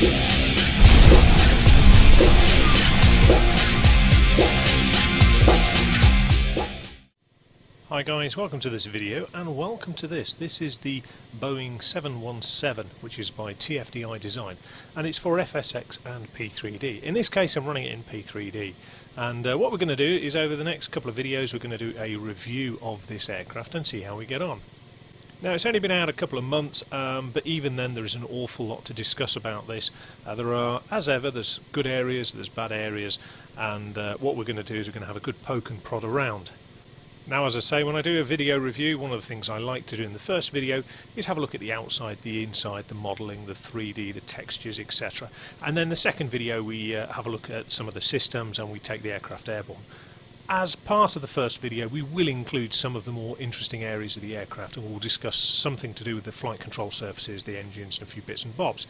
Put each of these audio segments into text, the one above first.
Hi guys, welcome to this video and welcome to this. This is the Boeing 717, which is by TFDi Design, and it's for FSX and P3D. In this case I'm running it in P3D, and what we're going to do is over the next couple of videos we're going to do a review of this aircraft and see how we get on. Now it's only been out a couple of months, but even then there is an awful lot to discuss about this. There are, as ever, there's good areas, there's bad areas, and what we're going to do is we're going to have a good poke and prod around. Now, as I say, when I do a video review, one of the things I like to do in the first video is have a look at the outside, the inside, the modelling, the 3D, the textures, etc. And then the second video we have a look at some of the systems and we take the aircraft airborne. As part of the first video we will include some of the more interesting areas of the aircraft, and we'll discuss something to do with the flight control surfaces, the engines and a few bits and bobs.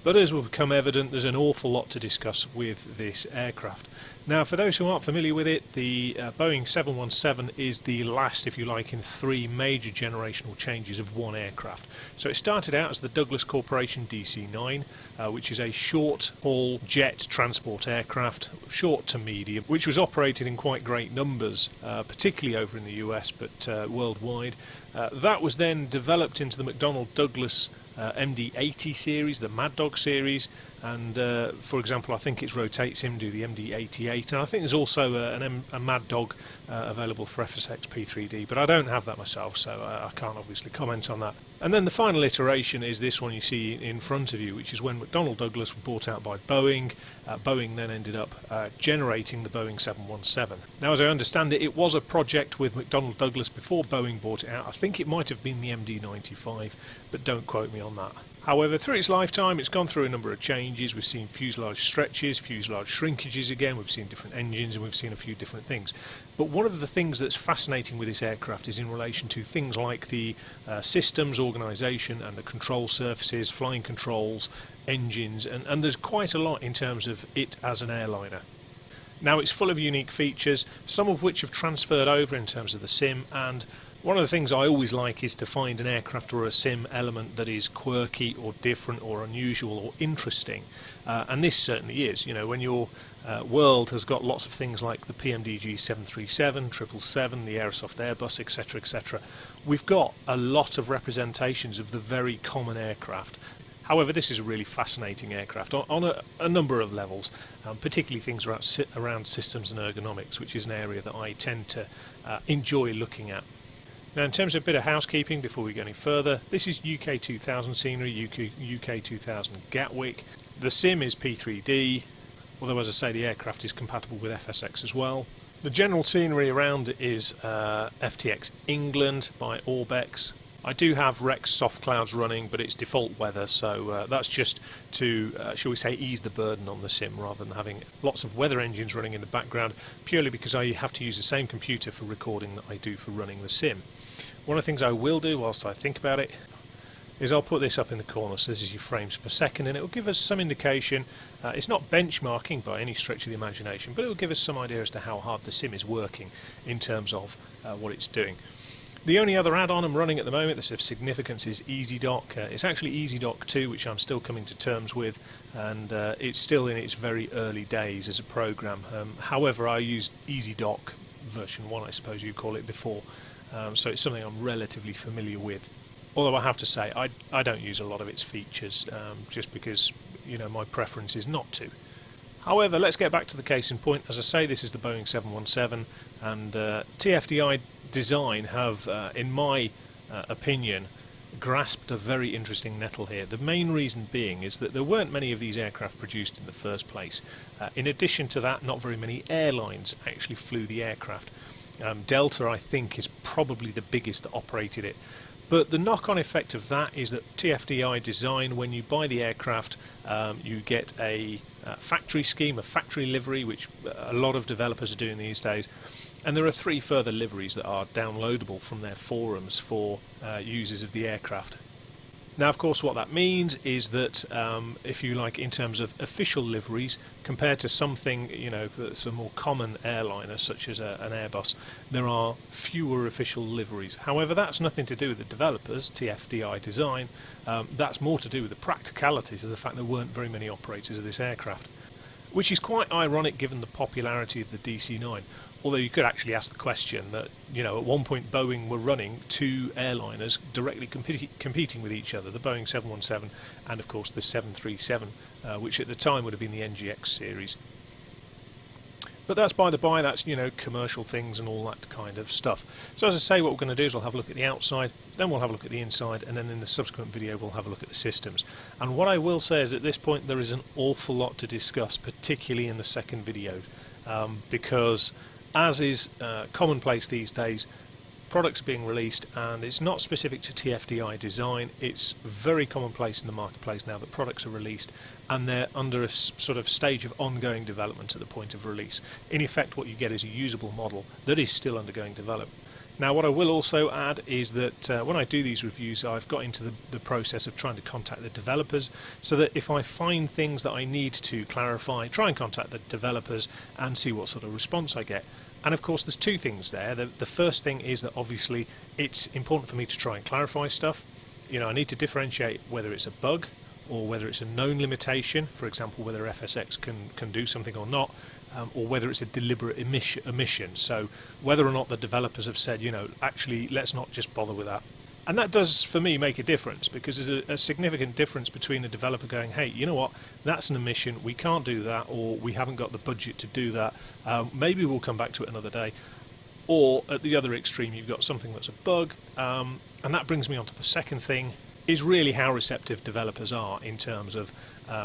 But as will become evident, there's an awful lot to discuss with this aircraft. Now, for those who aren't familiar with it, the Boeing 717 is the last, if you like, in three major generational changes of one aircraft. So it started out as the Douglas Corporation DC-9, which is a short-haul jet transport aircraft, short to medium, which was operated in quite great numbers, particularly over in the US, but worldwide. That was then developed into the McDonnell Douglas MD-80 series, the Mad Dog series, and for example I think it rotates him to the MD-88, and I think there's also a Mad Dog available for FSX P3D, but I don't have that myself, so I can't obviously comment on that. And then the final iteration is this one you see in front of you, which is when McDonnell Douglas was bought out by Boeing. Boeing then ended up generating the Boeing 717. Now, as I understand it, it was a project with McDonnell Douglas before Boeing bought it out. I think it might have been the MD-95, but don't quote me on that. However, through its lifetime it's gone through a number of changes. We've seen fuselage stretches, fuselage shrinkages again, we've seen different engines, and we've seen a few different things. But one of the things that's fascinating with this aircraft is in relation to things like the systems organisation and the control surfaces, flying controls, engines, and there's quite a lot in terms of it as an airliner. Now, it's full of unique features, some of which have transferred over in terms of the sim, and one of the things I always like is to find an aircraft or a sim element that is quirky or different or unusual or interesting, and this certainly is. You know, when your world has got lots of things like the PMDG 737, 777, the Aerosoft Airbus, etc., etc., we've got a lot of representations of the very common aircraft. However, this is a really fascinating aircraft on a number of levels, particularly things around systems and ergonomics, which is an area that I tend to enjoy looking at. Now, in terms of a bit of housekeeping before we go any further, this is UK 2000 scenery, UK 2000 Gatwick. The sim is P3D, although as I say the aircraft is compatible with FSX as well. The general scenery around it is FTX England by ORBX. I do have Rex soft clouds running, but it's default weather, so that's just to, shall we say, ease the burden on the sim rather than having lots of weather engines running in the background, purely because I have to use the same computer for recording that I do for running the sim. One of the things I will do whilst I think about it is I'll put this up in the corner, so this is your frames per second, and it will give us some indication. It's not benchmarking by any stretch of the imagination, but it will give us some idea as to how hard the sim is working in terms of what it's doing. The only other add-on I'm running at the moment that's of significance is EasyDock. It's actually EasyDock 2, which I'm still coming to terms with, and it's still in its very early days as a program. However, I used EasyDock version 1, I suppose you call it, before, so it's something I'm relatively familiar with. Although I have to say, I don't use a lot of its features, just because, you know, my preference is not to. However, let's get back to the case in point. As I say, this is the Boeing 717, and TFDi Design have, in my opinion, grasped a very interesting nettle here. The main reason being is that there weren't many of these aircraft produced in the first place. In addition to that, not very many airlines actually flew the aircraft. Delta, I think, is probably the biggest that operated it. But the knock-on effect of that is that TFDi Design, when you buy the aircraft, you get a factory scheme, a factory livery, which a lot of developers are doing these days. And there are 3 further liveries that are downloadable from their forums for users of the aircraft. Now, of course, what that means is that, if you like, in terms of official liveries, compared to something, you know, that's a more common airliner, such as an Airbus, there are fewer official liveries. However, that's nothing to do with the developers, TFDi Design. That's more to do with the practicalities of the fact there weren't very many operators of this aircraft, which is quite ironic given the popularity of the DC-9. Although you could actually ask the question that, you know, at one point Boeing were running two airliners directly competing with each other, the Boeing 717 and of course the 737, which at the time would have been the NGX series. But that's by the by, that's, you know, commercial things and all that kind of stuff. So as I say, what we're going to do is we'll have a look at the outside, then we'll have a look at the inside, and then in the subsequent video we'll have a look at the systems. And what I will say is at this point there is an awful lot to discuss, particularly in the second video, because as is commonplace these days, products are being released, and it's not specific to TFDi Design. It's very commonplace in the marketplace now that products are released and they're under a sort of stage of ongoing development at the point of release. In effect, what you get is a usable model that is still undergoing development. Now, what I will also add is that when I do these reviews, I've got into the process of trying to contact the developers, so that if I find things that I need to clarify, try and contact the developers and see what sort of response I get. And of course there's two things there. The first thing is that obviously it's important for me to try and clarify stuff. You know, I need to differentiate whether it's a bug or whether it's a known limitation, for example whether FSX can do something or not, or whether it's a deliberate omission. So whether or not the developers have said, you know, actually let's not just bother with that. And that does, for me, make a difference, because there's a significant difference between a developer going, hey, you know what, that's an omission, we can't do that, or we haven't got the budget to do that, maybe we'll come back to it another day. Or at the other extreme, you've got something that's a bug, and that brings me on to the second thing, is really how receptive developers are in terms of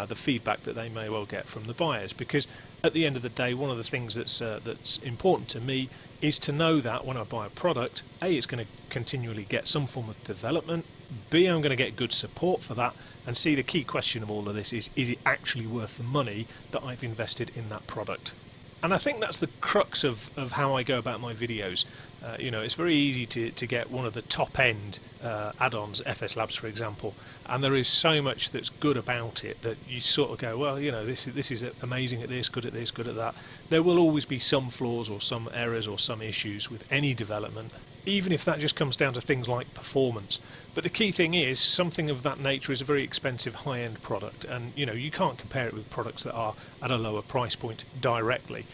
the feedback that they may well get from the buyers. Because at the end of the day, one of the things that's important to me is to know that when I buy a product, A, it's going to continually get some form of development, B, I'm going to get good support for that, and C, the key question of all of this is it actually worth the money that I've invested in that product? And I think that's the crux of how I go about my videos. You know, it's very easy to get one of the top-end add-ons, FS Labs for example, and there is so much that's good about it that you sort of go, well, you know, this is amazing at this, good at this, good at that. There will always be some flaws or some errors or some issues with any development, even if that just comes down to things like performance. But the key thing is, something of that nature is a very expensive high-end product, and you know, you can't compare it with products that are at a lower price point directly.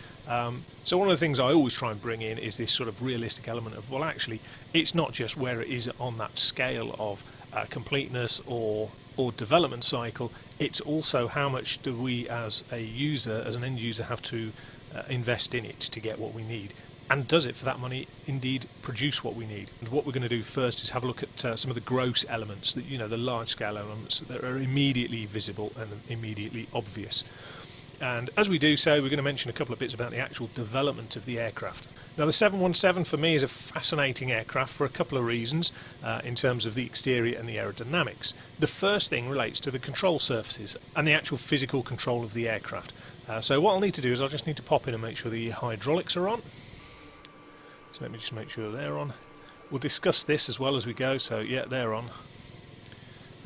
So one of the things I always try and bring in is this sort of realistic element of, well, actually it's not just where it is on that scale of completeness or development cycle, it's also how much do we as a user, as an end user, have to invest in it to get what we need. And does it, for that money, indeed produce what we need? And what we're going to do first is have a look at some of the gross elements, that, you know, the large-scale elements that are immediately visible and immediately obvious. And as we do so, we're going to mention a couple of bits about the actual development of the aircraft. Now, the 717 for me is a fascinating aircraft for a couple of reasons in terms of the exterior and the aerodynamics. The first thing relates to the control surfaces and the actual physical control of the aircraft. So what I'll need to do is I'll just need to pop in and make sure the hydraulics are on. So let me just make sure they're on. We'll discuss this as well as we go, so yeah, they're on.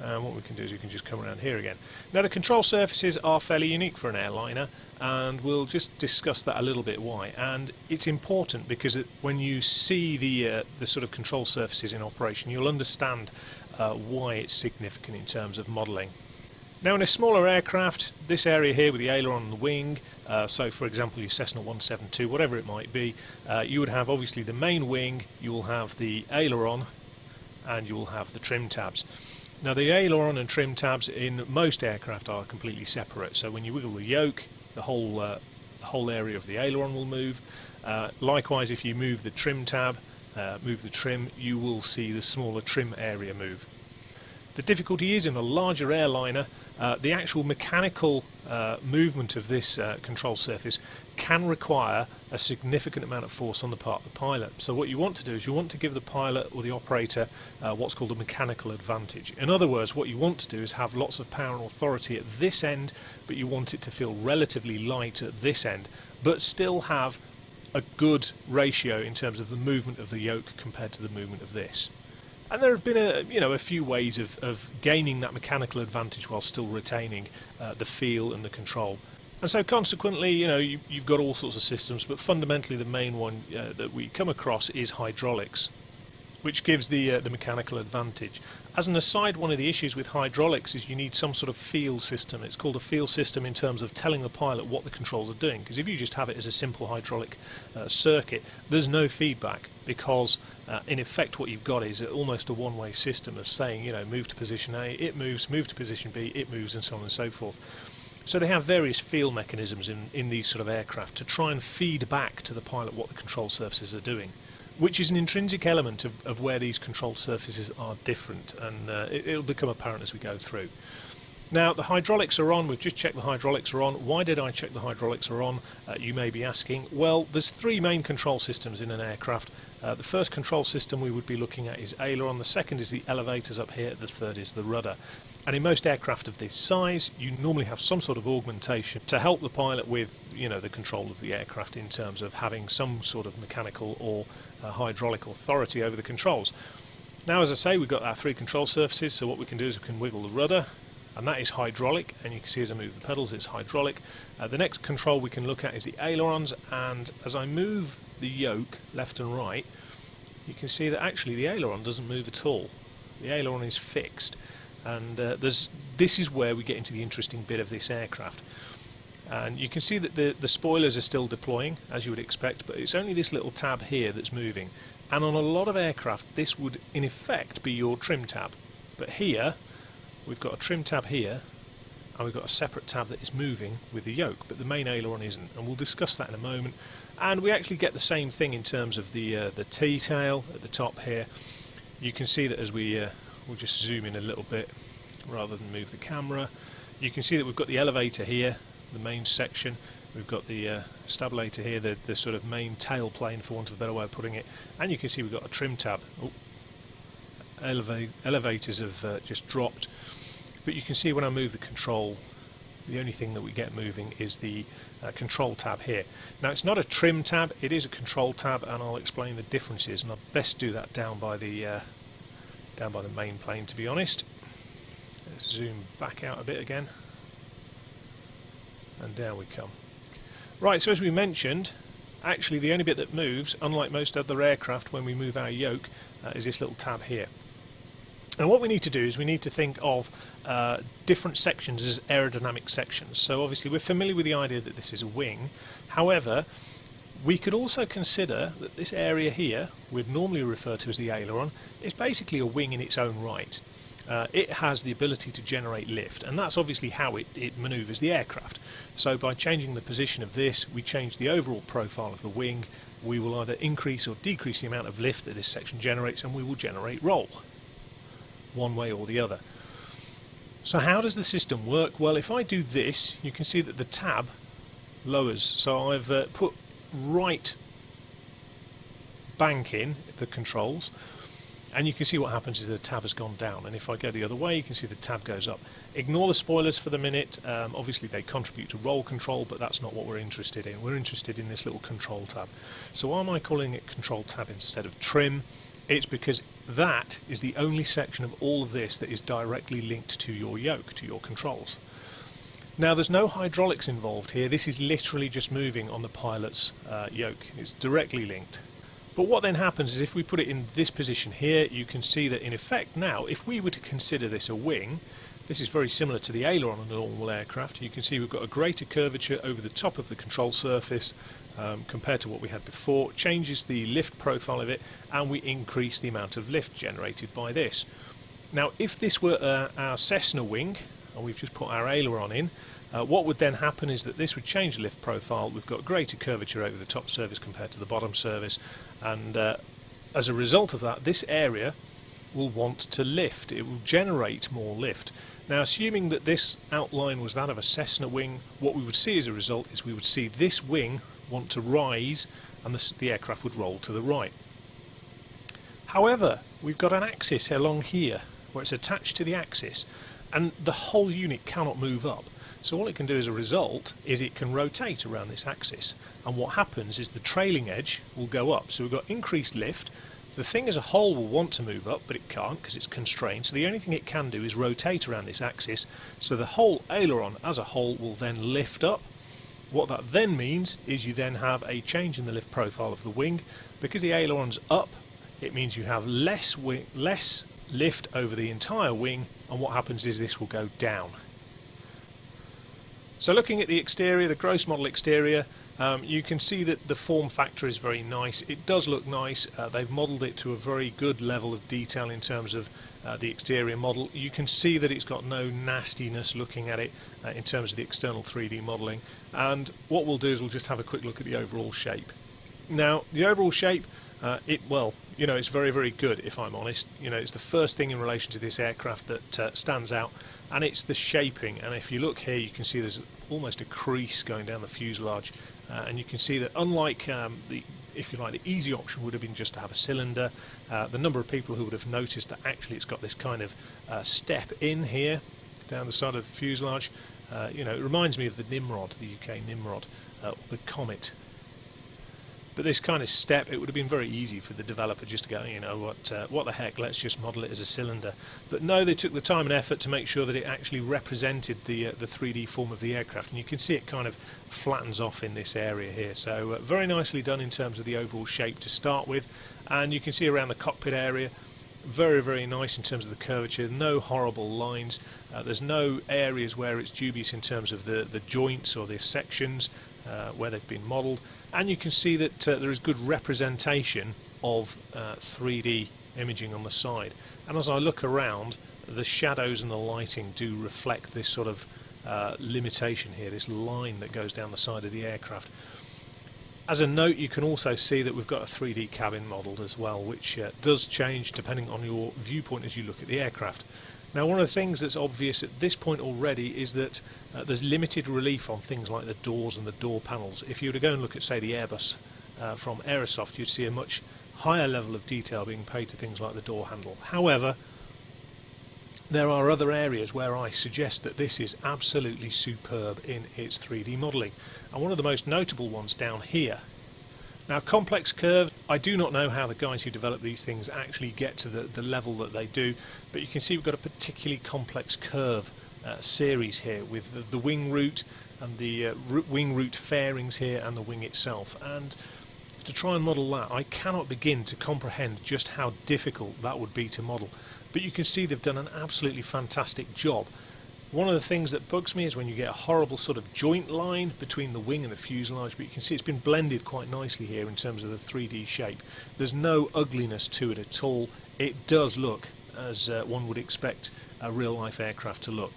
And what we can do is we can just come around here again. Now, the control surfaces are fairly unique for an airliner, and we'll just discuss that a little bit why. And it's important because when you see the sort of control surfaces in operation, you'll understand why it's significant in terms of modelling. Now, in a smaller aircraft, this area here with the aileron on the wing, so for example your Cessna 172, whatever it might be, you would have obviously the main wing, you will have the aileron, and you will have the trim tabs. Now, the aileron and trim tabs in most aircraft are completely separate, so when you wiggle the yoke, the whole area of the aileron will move. Likewise, if you move the trim tab, move the trim, you will see the smaller trim area move. The difficulty is in a larger airliner, the actual mechanical movement of this control surface can require a significant amount of force on the part of the pilot. So what you want to do is you want to give the pilot or the operator what's called a mechanical advantage. In other words, what you want to do is have lots of power and authority at this end, but you want it to feel relatively light at this end, but still have a good ratio in terms of the movement of the yoke compared to the movement of this. And there have been a few ways of gaining that mechanical advantage while still retaining the feel and the control. And so consequently, you've got all sorts of systems, but fundamentally the main one that we come across is hydraulics, which gives the mechanical advantage. As an aside, one of the issues with hydraulics is you need some sort of feel system. It's called a feel system in terms of telling the pilot what the controls are doing, because if you just have it as a simple hydraulic circuit, there's no feedback, because in effect what you've got is almost a one-way system of saying, move to position A, it moves, move to position B, it moves, and so on and so forth. So they have various feel mechanisms in these sort of aircraft to try and feed back to the pilot what the control surfaces are doing, which is an intrinsic element of where these control surfaces are different, and it'll become apparent as we go through. Now the hydraulics are on. We've just checked the hydraulics are on. Why did I check the hydraulics are on? You may be asking. Well, there's three main control systems in an aircraft. The first control system we would be looking at is aileron, the second is the elevators up here, the third is the rudder. And in most aircraft of this size, you normally have some sort of augmentation to help the pilot with, the control of the aircraft in terms of having some sort of mechanical or hydraulic authority over the controls. Now, as I say, we've got our three control surfaces, so what we can do is we can wiggle the rudder, and that is hydraulic, and you can see as I move the pedals it's hydraulic. The next control we can look at is the ailerons, and as I move the yoke left and right, you can see that actually the aileron doesn't move at all. The aileron is fixed, and this is where we get into the interesting bit of this aircraft. And you can see that the spoilers are still deploying, as you would expect, but it's only this little tab here that's moving. And on a lot of aircraft this would in effect be your trim tab, but here we've got a trim tab here, and we've got a separate tab that is moving with the yoke, but the main aileron isn't, and we'll discuss that in a moment. And we actually get the same thing in terms of the T-tail at the top here. You can see that as we'll just zoom in a little bit rather than move the camera. You can see that we've got the elevator here, the main section. We've got the stabilator here, the sort of main tail plane, for want of a better way of putting it. And you can see we've got a trim tab. Oh, elevators have just dropped. But you can see when I move the control, the only thing that we get moving is the control tab here. Now it's not a trim tab, it is a control tab, and I'll explain the differences, and I'll best do that down by the main plane, to be honest. Let's zoom back out a bit again, and down we come. Right, so as we mentioned, actually the only bit that moves, unlike most other aircraft when we move our yoke, is this little tab here. And what we need to do is we need to think of different sections as aerodynamic sections. So obviously we're familiar with the idea that this is a wing. However, we could also consider that this area here, we'd normally refer to as the aileron, is basically a wing in its own right. It has the ability to generate lift, and that's obviously how it manoeuvres the aircraft. So by changing the position of this, we change the overall profile of the wing. We will either increase or decrease the amount of lift that this section generates, and we will generate roll, one way or the other. So how does the system work? Well, if I do this, you can see that the tab lowers. So I've put right bank in the controls, and you can see what happens is the tab has gone down, and if I go the other way you can see the tab goes up. Ignore the spoilers for the minute. Obviously they contribute to roll control, but that's not what we're interested in. We're interested in this little control tab. So why am I calling it control tab instead of trim? It's because that is the only section of all of this that is directly linked to your yoke, to your controls. Now there's no hydraulics involved here. This is literally just moving on the pilot's yoke. It's directly linked. But what then happens is if we put it in this position here, you can see that in effect now, if we were to consider this a wing, this is very similar to the aileron on a normal aircraft. You can see we've got a greater curvature over the top of the control surface compared to what we had before. It changes the lift profile of it, and we increase the amount of lift generated by this. Now if this were our Cessna wing, and we've just put our aileron in, what would then happen is that this would change the lift profile. We've got greater curvature over the top surface compared to the bottom surface, and as a result of that, this area will want to lift. It will generate more lift. Now assuming that this outline was that of a Cessna wing, what we would see as a result is we would see this wing want to rise, and the aircraft would roll to the right. However, we've got an axis along here where it's attached to the axis, and the whole unit cannot move up. So all it can do as a result is it can rotate around this axis, and what happens is the trailing edge will go up. So we've got increased lift, The thing as a whole will want to move up, but it can't because it's constrained, so the only thing it can do is rotate around this axis, so the whole aileron as a whole will then lift up. What that then means is you then have a change in the lift profile of the wing. Because the aileron's up, it means you have less lift over the entire wing, and what happens is this will go down. So looking at the exterior, the gross model exterior, you can see that the form factor is very nice. It does look nice. They've modelled it to a very good level of detail in terms of the exterior model. You can see that it's got no nastiness looking at it in terms of the external 3D modelling. And what we'll do is we'll just have a quick look at the overall shape. Now, the overall shape, it's very, very good, if I'm honest. It's the first thing in relation to this aircraft that stands out, and it's the shaping. And if you look here, you can see there's almost a crease going down the fuselage, and you can see that unlike the easy option would have been just to have a cylinder, the number of people who would have noticed that actually it's got this kind of step in here down the side of the fuselage. It reminds me of the Nimrod, the UK Nimrod, the Comet. But this kind of step, it would have been very easy for the developer just to go, what the heck, let's just model it as a cylinder. But no, they took the time and effort to make sure that it actually represented the 3D form of the aircraft, and you can see it kind of flattens off in this area here. So very nicely done in terms of the overall shape to start with, and you can see around the cockpit area, very, very nice in terms of the curvature, no horrible lines. There's no areas where it's dubious in terms of the joints or the sections where they've been modelled. And you can see that there is good representation of 3D imaging on the side. And as I look around, the shadows and the lighting do reflect this sort of limitation here, this line that goes down the side of the aircraft. As a note, you can also see that we've got a 3D cabin modelled as well, which does change depending on your viewpoint as you look at the aircraft. Now, one of the things that's obvious at this point already is that there's limited relief on things like the doors and the door panels. If you were to go and look at, say, the Airbus from Aerosoft, you'd see a much higher level of detail being paid to things like the door handle. However, there are other areas where I suggest that this is absolutely superb in its 3D modelling, and one of the most notable ones down here. Now, complex curves, I do not know how the guys who develop these things actually get to the level that they do, but you can see we've got a particularly complex curve series here with the wing root and the wing root fairings here and the wing itself. And to try and model that, I cannot begin to comprehend just how difficult that would be to model. But you can see they've done an absolutely fantastic job. One of the things that bugs me is when you get a horrible sort of joint line between the wing and the fuselage, but you can see it's been blended quite nicely here in terms of the 3D shape. There's no ugliness to it at all. It does look as one would expect a real-life aircraft to look.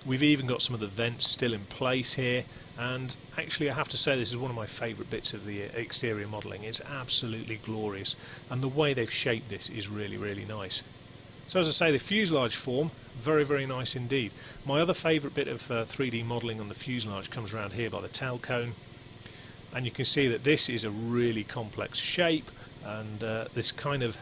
We've even got some of the vents still in place here, and actually I have to say this is one of my favourite bits of the exterior modelling. It's absolutely glorious, and the way they've shaped this is really, really nice. So as I say, the fuselage form, very, very nice indeed. My other favourite bit of 3D modelling on the fuselage comes around here by the tail cone, and you can see that this is a really complex shape, and this kind of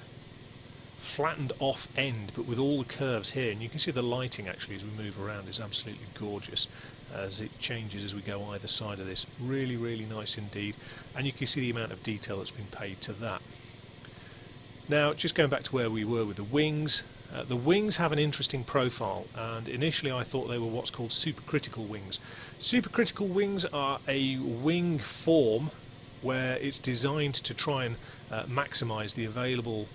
flattened off end, but with all the curves here, and you can see the lighting actually as we move around is absolutely gorgeous as it changes as we go either side of this. Really, really nice indeed, and you can see the amount of detail that's been paid to that. Now, just going back to where we were with the wings have an interesting profile, and initially I thought they were what's called supercritical wings. Supercritical wings are a wing form where it's designed to try and maximise the available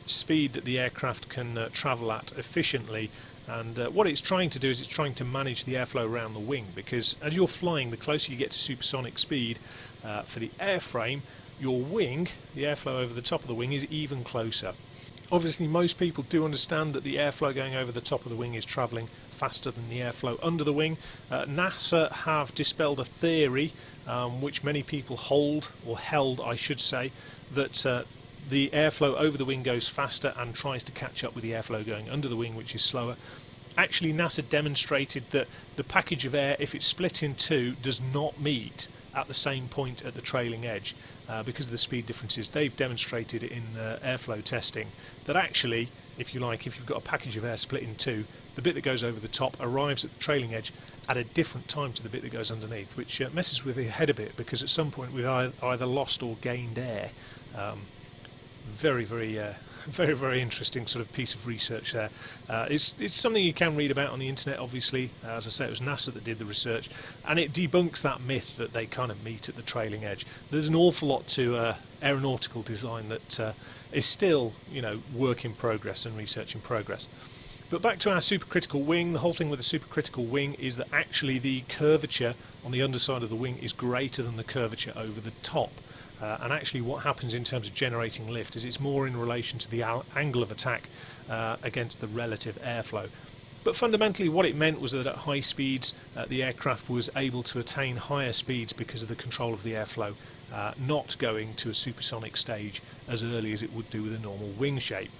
speed that the aircraft can travel at efficiently, and what it's trying to do is it's trying to manage the airflow around the wing, because as you're flying, the closer you get to supersonic speed for the airframe, your wing, the airflow over the top of the wing, is even closer. Obviously most people do understand that the airflow going over the top of the wing is travelling faster than the airflow under the wing. NASA have dispelled a theory which many people held I should say, that the airflow over the wing goes faster and tries to catch up with the airflow going under the wing, which is slower. Actually, NASA demonstrated that the package of air, if it's split in two, does not meet at the same point at the trailing edge because of the speed differences. They've demonstrated in airflow testing that actually, if you've got a package of air split in two, the bit that goes over the top arrives at the trailing edge at a different time to the bit that goes underneath, which messes with the head a bit, because at some point we've either lost or gained air very, very, very interesting sort of piece of research there. It's something you can read about on the internet, obviously. As I say, it was NASA that did the research, and it debunks that myth that they kind of meet at the trailing edge. There's an awful lot to aeronautical design that is still, you know, work in progress and research in progress. But back to our supercritical wing. The whole thing with the supercritical wing is that actually the curvature on the underside of the wing is greater than the curvature over the top. And actually what happens in terms of generating lift is it's more in relation to the angle of attack against the relative airflow. But fundamentally what it meant was that at high speeds the aircraft was able to attain higher speeds because of the control of the airflow, not going to a supersonic stage as early as it would do with a normal wing shape.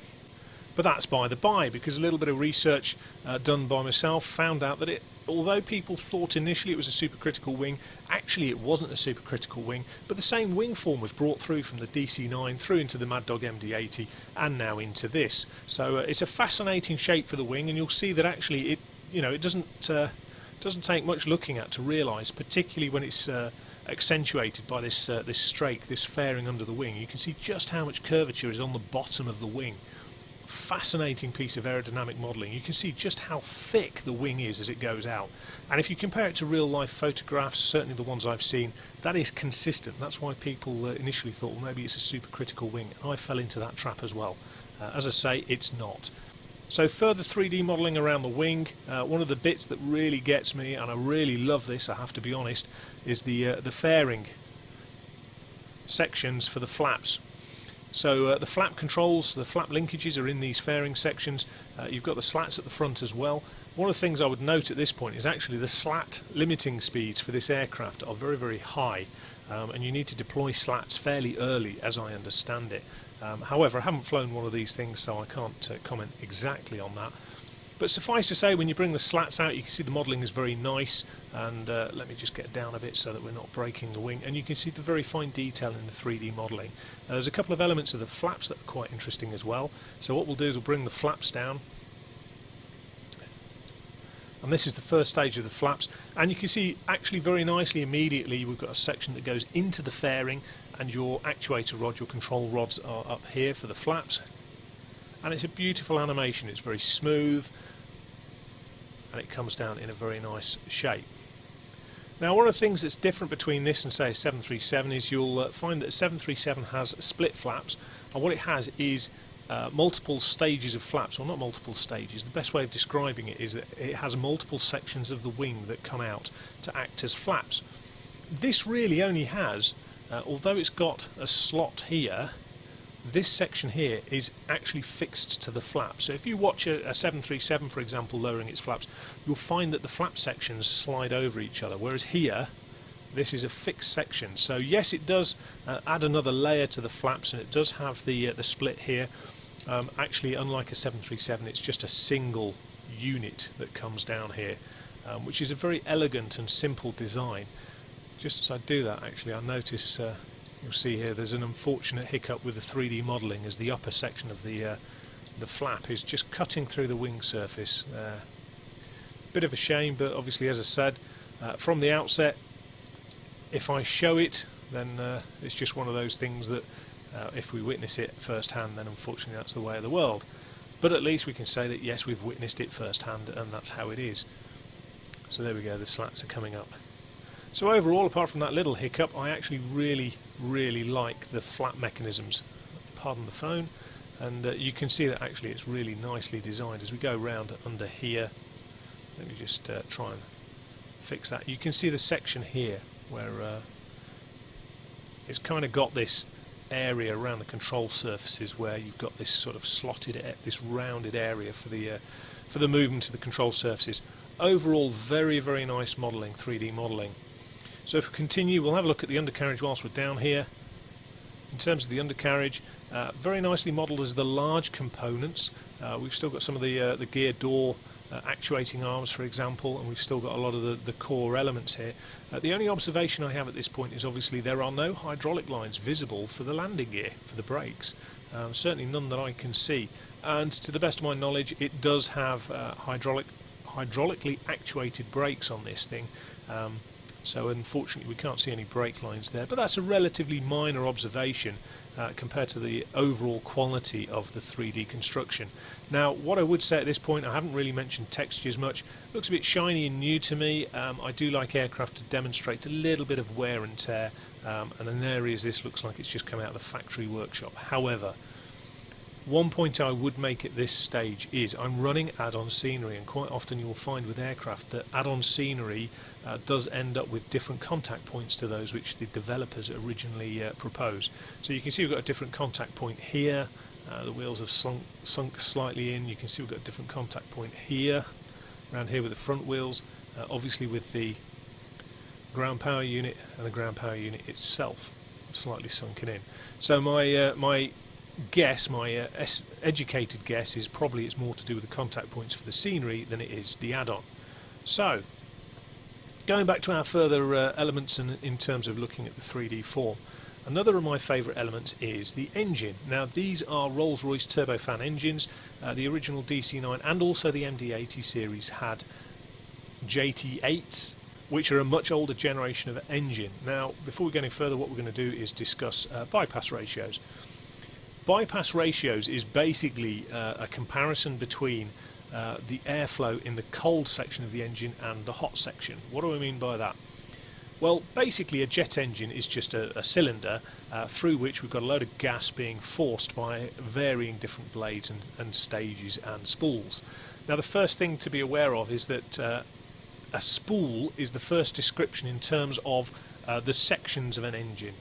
But that's by the by, because a little bit of research done by myself found out that although people thought initially it was a supercritical wing, actually it wasn't a supercritical wing, but the same wing form was brought through from the DC-9 through into the Mad Dog MD-80 and now into this. So it's a fascinating shape for the wing, and you'll see that actually it doesn't take much looking at to realise, particularly when it's accentuated by this strake, this fairing under the wing. You can see just how much curvature is on the bottom of the wing. Fascinating piece of aerodynamic modelling. You can see just how thick the wing is as it goes out, and if you compare it to real life photographs, certainly the ones I've seen, that is consistent. That's why people initially thought, well, maybe it's a supercritical wing. I fell into that trap as well. As I say, it's not. So further 3D modelling around the wing. One of the bits that really gets me, and I really love this, I have to be honest, is the fairing sections for the flaps. So the flap controls, the flap linkages are in these fairing sections. You've got the slats at the front as well. One of the things I would note at this point is actually the slat limiting speeds for this aircraft are very, very high, and you need to deploy slats fairly early, as I understand it. However, I haven't flown one of these things, so I can't comment exactly on that. But suffice to say, when you bring the slats out, you can see the modelling is very nice, and let me just get down a bit so that we're not breaking the wing, and you can see the very fine detail in the 3D modelling. There's a couple of elements of the flaps that are quite interesting as well. So what we'll do is we'll bring the flaps down, and this is the first stage of the flaps, and you can see actually very nicely immediately we've got a section that goes into the fairing, and your actuator rod, your control rods are up here for the flaps, and it's a beautiful animation. It's very smooth, and it comes down in a very nice shape. Now, one of the things that's different between this and say a 737 is you'll find that a 737 has split flaps, and what it has is multiple stages of flaps, or not multiple stages. The best way of describing it is that it has multiple sections of the wing that come out to act as flaps. This really only has, although it's got a slot here, this section here is actually fixed to the flap. So if you watch a 737, for example, lowering its flaps, you'll find that the flap sections slide over each other, whereas here this is a fixed section. So yes, it does add another layer to the flaps, and it does have the split here. Actually, unlike a 737, it's just a single unit that comes down here, which is a very elegant and simple design. Just as I do that, actually, I notice you'll see here there's an unfortunate hiccup with the 3D modelling, as the upper section of the flap is just cutting through the wing surface. Bit of a shame, but obviously, as I said, from the outset, if I show it, then it's just one of those things that if we witness it firsthand, then unfortunately that's the way of the world. But at least we can say that yes, we've witnessed it firsthand, and that's how it is. So there we go, the slats are coming up. So overall, apart from that little hiccup, I actually really like the flap mechanisms. Pardon the phone. And you can see that actually it's really nicely designed. As we go round under here, let me just try and fix that. You can see the section here where it's kind of got this area around the control surfaces where you've got this sort of slotted, this rounded area for the movement of the control surfaces. Overall, very nice modelling, 3D modelling. So if we continue, we'll have a look at the undercarriage whilst we're down here. In terms of the undercarriage, very nicely modelled as the large components. We've still got some of the gear door actuating arms, for example, and we've still got a lot of the core elements here. The only observation I have at this point is obviously there are no hydraulic lines visible for the landing gear, for the brakes. Certainly none that I can see. And to the best of my knowledge, it does have hydraulically actuated brakes on this thing. so unfortunately we can't see any brake lines there, but that's a relatively minor observation compared to the overall quality of the 3D construction. Now, what I would say at this point, I haven't really mentioned textures much. Looks a bit shiny and new to me. I do like aircraft to demonstrate a little bit of wear and tear, and in areas this looks like it's just come out of the factory workshop. However, one point I would make at this stage is I'm running add-on scenery, and quite often you will find with aircraft that add-on scenery does end up with different contact points to those which the developers originally proposed. So you can see we've got a different contact point here, the wheels have sunk slightly in. You can see we've got a different contact point here, around here with the front wheels, obviously with the ground power unit and the ground power unit itself slightly sunken in. So my guess, my educated guess, is probably it's more to do with the contact points for the scenery than it is the add-on. So, going back to our further elements in terms of looking at the 3D form, another of my favourite elements is the engine. Now, these are Rolls-Royce turbofan engines. The original DC9 and also the MD80 series had JT8s, which are a much older generation of engine. Now, before we go any further, what we're going to do is discuss bypass ratios. Bypass ratios is basically a comparison between the airflow in the cold section of the engine and the hot section. What do I mean by that? Well, basically a jet engine is just a cylinder through which we've got a load of gas being forced by varying different blades and stages and spools. Now, the first thing to be aware of is that a spool is the first description in terms of the sections of an engine.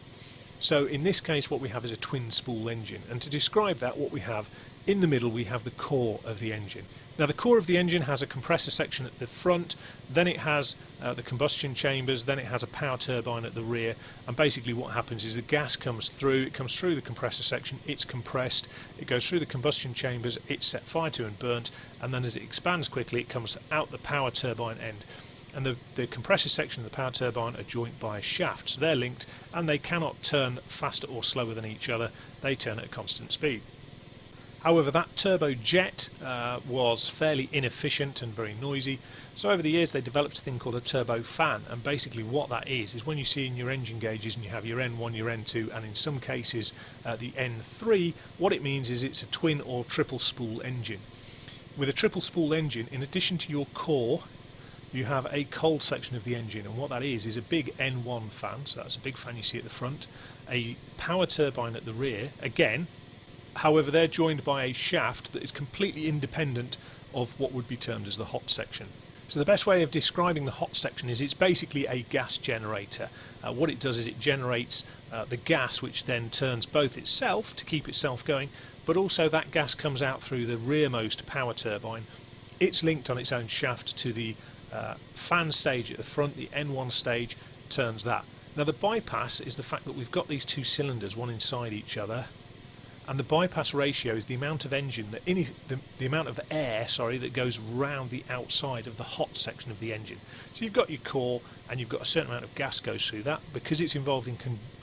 So in this case what we have is a twin spool engine, and to describe that, what we have in the middle, we have the core of the engine. Now, the core of the engine has a compressor section at the front, then it has the combustion chambers, then it has a power turbine at the rear, and basically what happens is the gas comes through, it comes through the compressor section, it's compressed, it goes through the combustion chambers, it's set fire to and burnt, and then as it expands quickly it comes out the power turbine end. And the compressor section and the power turbine are joined by a shaft, so they're linked and they cannot turn faster or slower than each other, they turn at a constant speed. However, that turbojet was fairly inefficient and very noisy, so over the years they developed a thing called a turbofan, and basically what that is when you see in your engine gauges and you have your N1, your N2 and in some cases the N3, what it means is it's a twin or triple spool engine. With a triple spool engine, in addition to your core, you have a cold section of the engine, and what that is a big N1 fan, so that's a big fan you see at the front, a power turbine at the rear, again, however they're joined by a shaft that is completely independent of what would be termed as the hot section. So the best way of describing the hot section is it's basically a gas generator. What it does is it generates the gas, which then turns both itself to keep itself going, but also that gas comes out through the rearmost power turbine. It's linked on its own shaft to the fan stage at the front, the N1 stage turns that. Now, the bypass is the fact that we've got these two cylinders, one inside each other, and the bypass ratio is the amount of engine that the amount of air, that goes round the outside of the hot section of the engine. So you've got your core, and you've got a certain amount of gas goes through that. Because it's involved in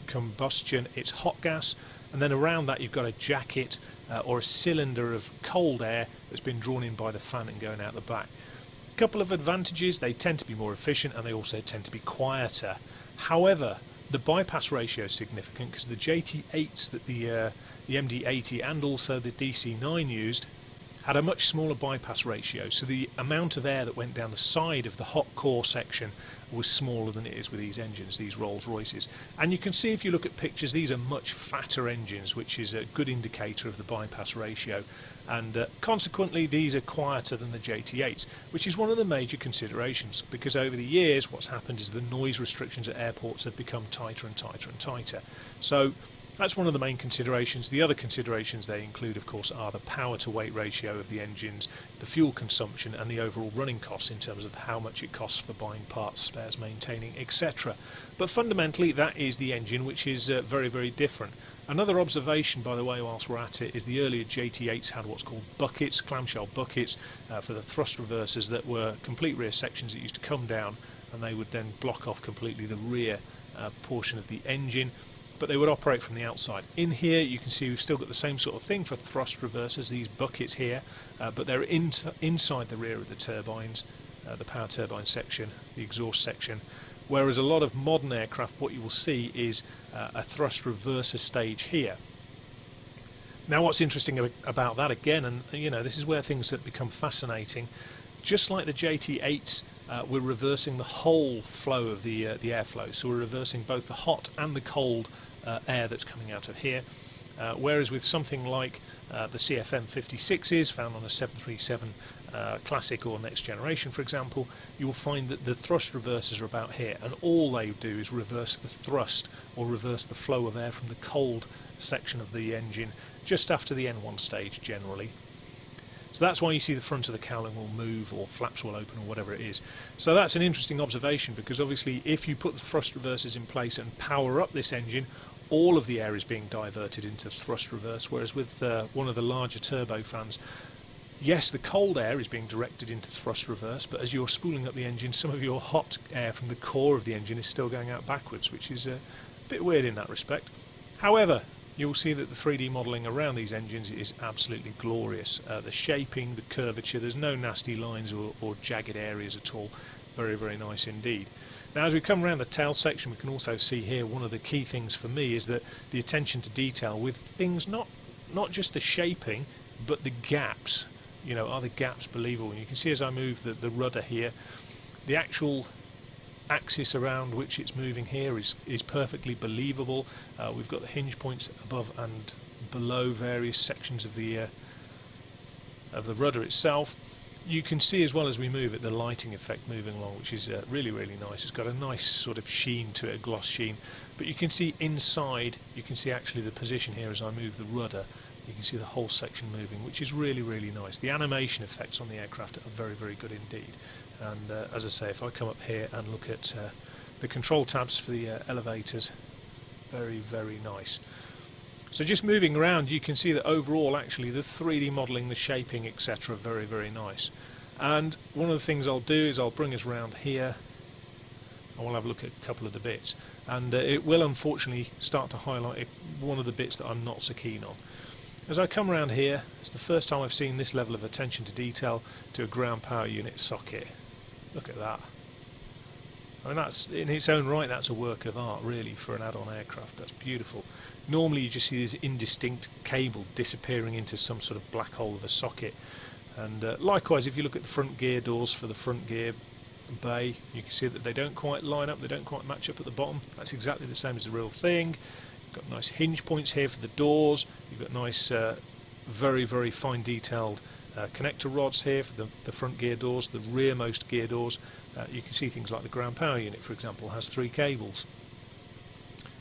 combustion, it's hot gas, and then around that you've got a jacket or a cylinder of cold air that's been drawn in by the fan and going out the back. Couple of advantages: they tend to be more efficient and they also tend to be quieter. However, the bypass ratio is significant because the JT8s that the MD80 and also the DC9 used had a much smaller bypass ratio, so the amount of air that went down the side of the hot core section was smaller than it is with these engines, these Rolls-Royces. And you can see if you look at pictures, these are much fatter engines, which is a good indicator of the bypass ratio, and consequently these are quieter than the JT8s, which is one of the major considerations, because over the years what's happened is the noise restrictions at airports have become tighter and tighter and tighter. So that's one of the main considerations. The other considerations they include, of course, are the power to weight ratio of the engines, the fuel consumption and the overall running costs in terms of how much it costs for buying parts, spares, maintaining, etc. But fundamentally that is the engine, which is very, very different. Another observation, by the way, whilst we're at it, is the earlier JT8s had what's called buckets, clamshell buckets, for the thrust reversers that were complete rear sections that used to come down, and they would then block off completely the rear portion of the engine, but they would operate from the outside. In here you can see we've still got the same sort of thing for thrust reversers, these buckets here, but they're inside the rear of the turbines, the power turbine section, the exhaust section. whereas a lot of modern aircraft, what you will see is a thrust reverser stage here. Now what's interesting about that again, and this is where things that become fascinating, just like the JT8s, we're reversing the whole flow of the airflow, so we're reversing both the hot and the cold air that's coming out of here, whereas with something like the CFM56s found on a 737 Classic or Next Generation, for example, you will find that the thrust reversers are about here, and all they do is reverse the thrust or reverse the flow of air from the cold section of the engine just after the N1 stage generally. So that's why you see the front of the cowling will move or flaps will open or whatever it is. So that's an interesting observation, because obviously if you put the thrust reversers in place and power up this engine, all of the air is being diverted into thrust reverse, whereas with one of the larger turbofans, yes, the cold air is being directed into thrust reverse, but as you're spooling up the engine, some of your hot air from the core of the engine is still going out backwards, which is a bit weird in that respect. However, you'll see that the 3D modelling around these engines is absolutely glorious. The shaping, the curvature, there's no nasty lines or jagged areas at all. Very, very nice indeed. Now as we come around the tail section, we can also see here one of the key things for me is that the attention to detail with things not just the shaping, but the gaps. Are the gaps believable? And you can see as I move the rudder here, the actual axis around which it's moving here is perfectly believable. We've got the hinge points above and below various sections of the rudder itself. You can see as well as we move it the lighting effect moving along, which is really, really nice. It's got a nice sort of sheen to it, a gloss sheen. But you can see inside, you can see actually the position here as I move the rudder. You can see the whole section moving, which is really, really nice. The animation effects on the aircraft are very, very good indeed. And as I say, if I come up here and look at the control tabs for the elevators, very, very nice. So just moving around, you can see that overall actually the 3D modelling, the shaping, etc. very, very nice. And one of the things I'll do is I'll bring us round here and we'll have a look at a couple of the bits. And it will unfortunately start to highlight one of the bits that I'm not so keen on. As I come around here, it's the first time I've seen this level of attention to detail to a ground power unit socket. Look at that. I mean, that's in its own right, that's a work of art really for an add-on aircraft. That's beautiful. Normally you just see this indistinct cable disappearing into some sort of black hole of a socket. And likewise, if you look at the front gear doors for the front gear bay, you can see that they don't quite line up, they don't quite match up at the bottom. That's exactly the same as the real thing. You've got nice hinge points here for the doors. You've got nice, very, very fine detailed connector rods here for the front gear doors, the rearmost gear doors. You can see things like the ground power unit, for example, has 3 cables.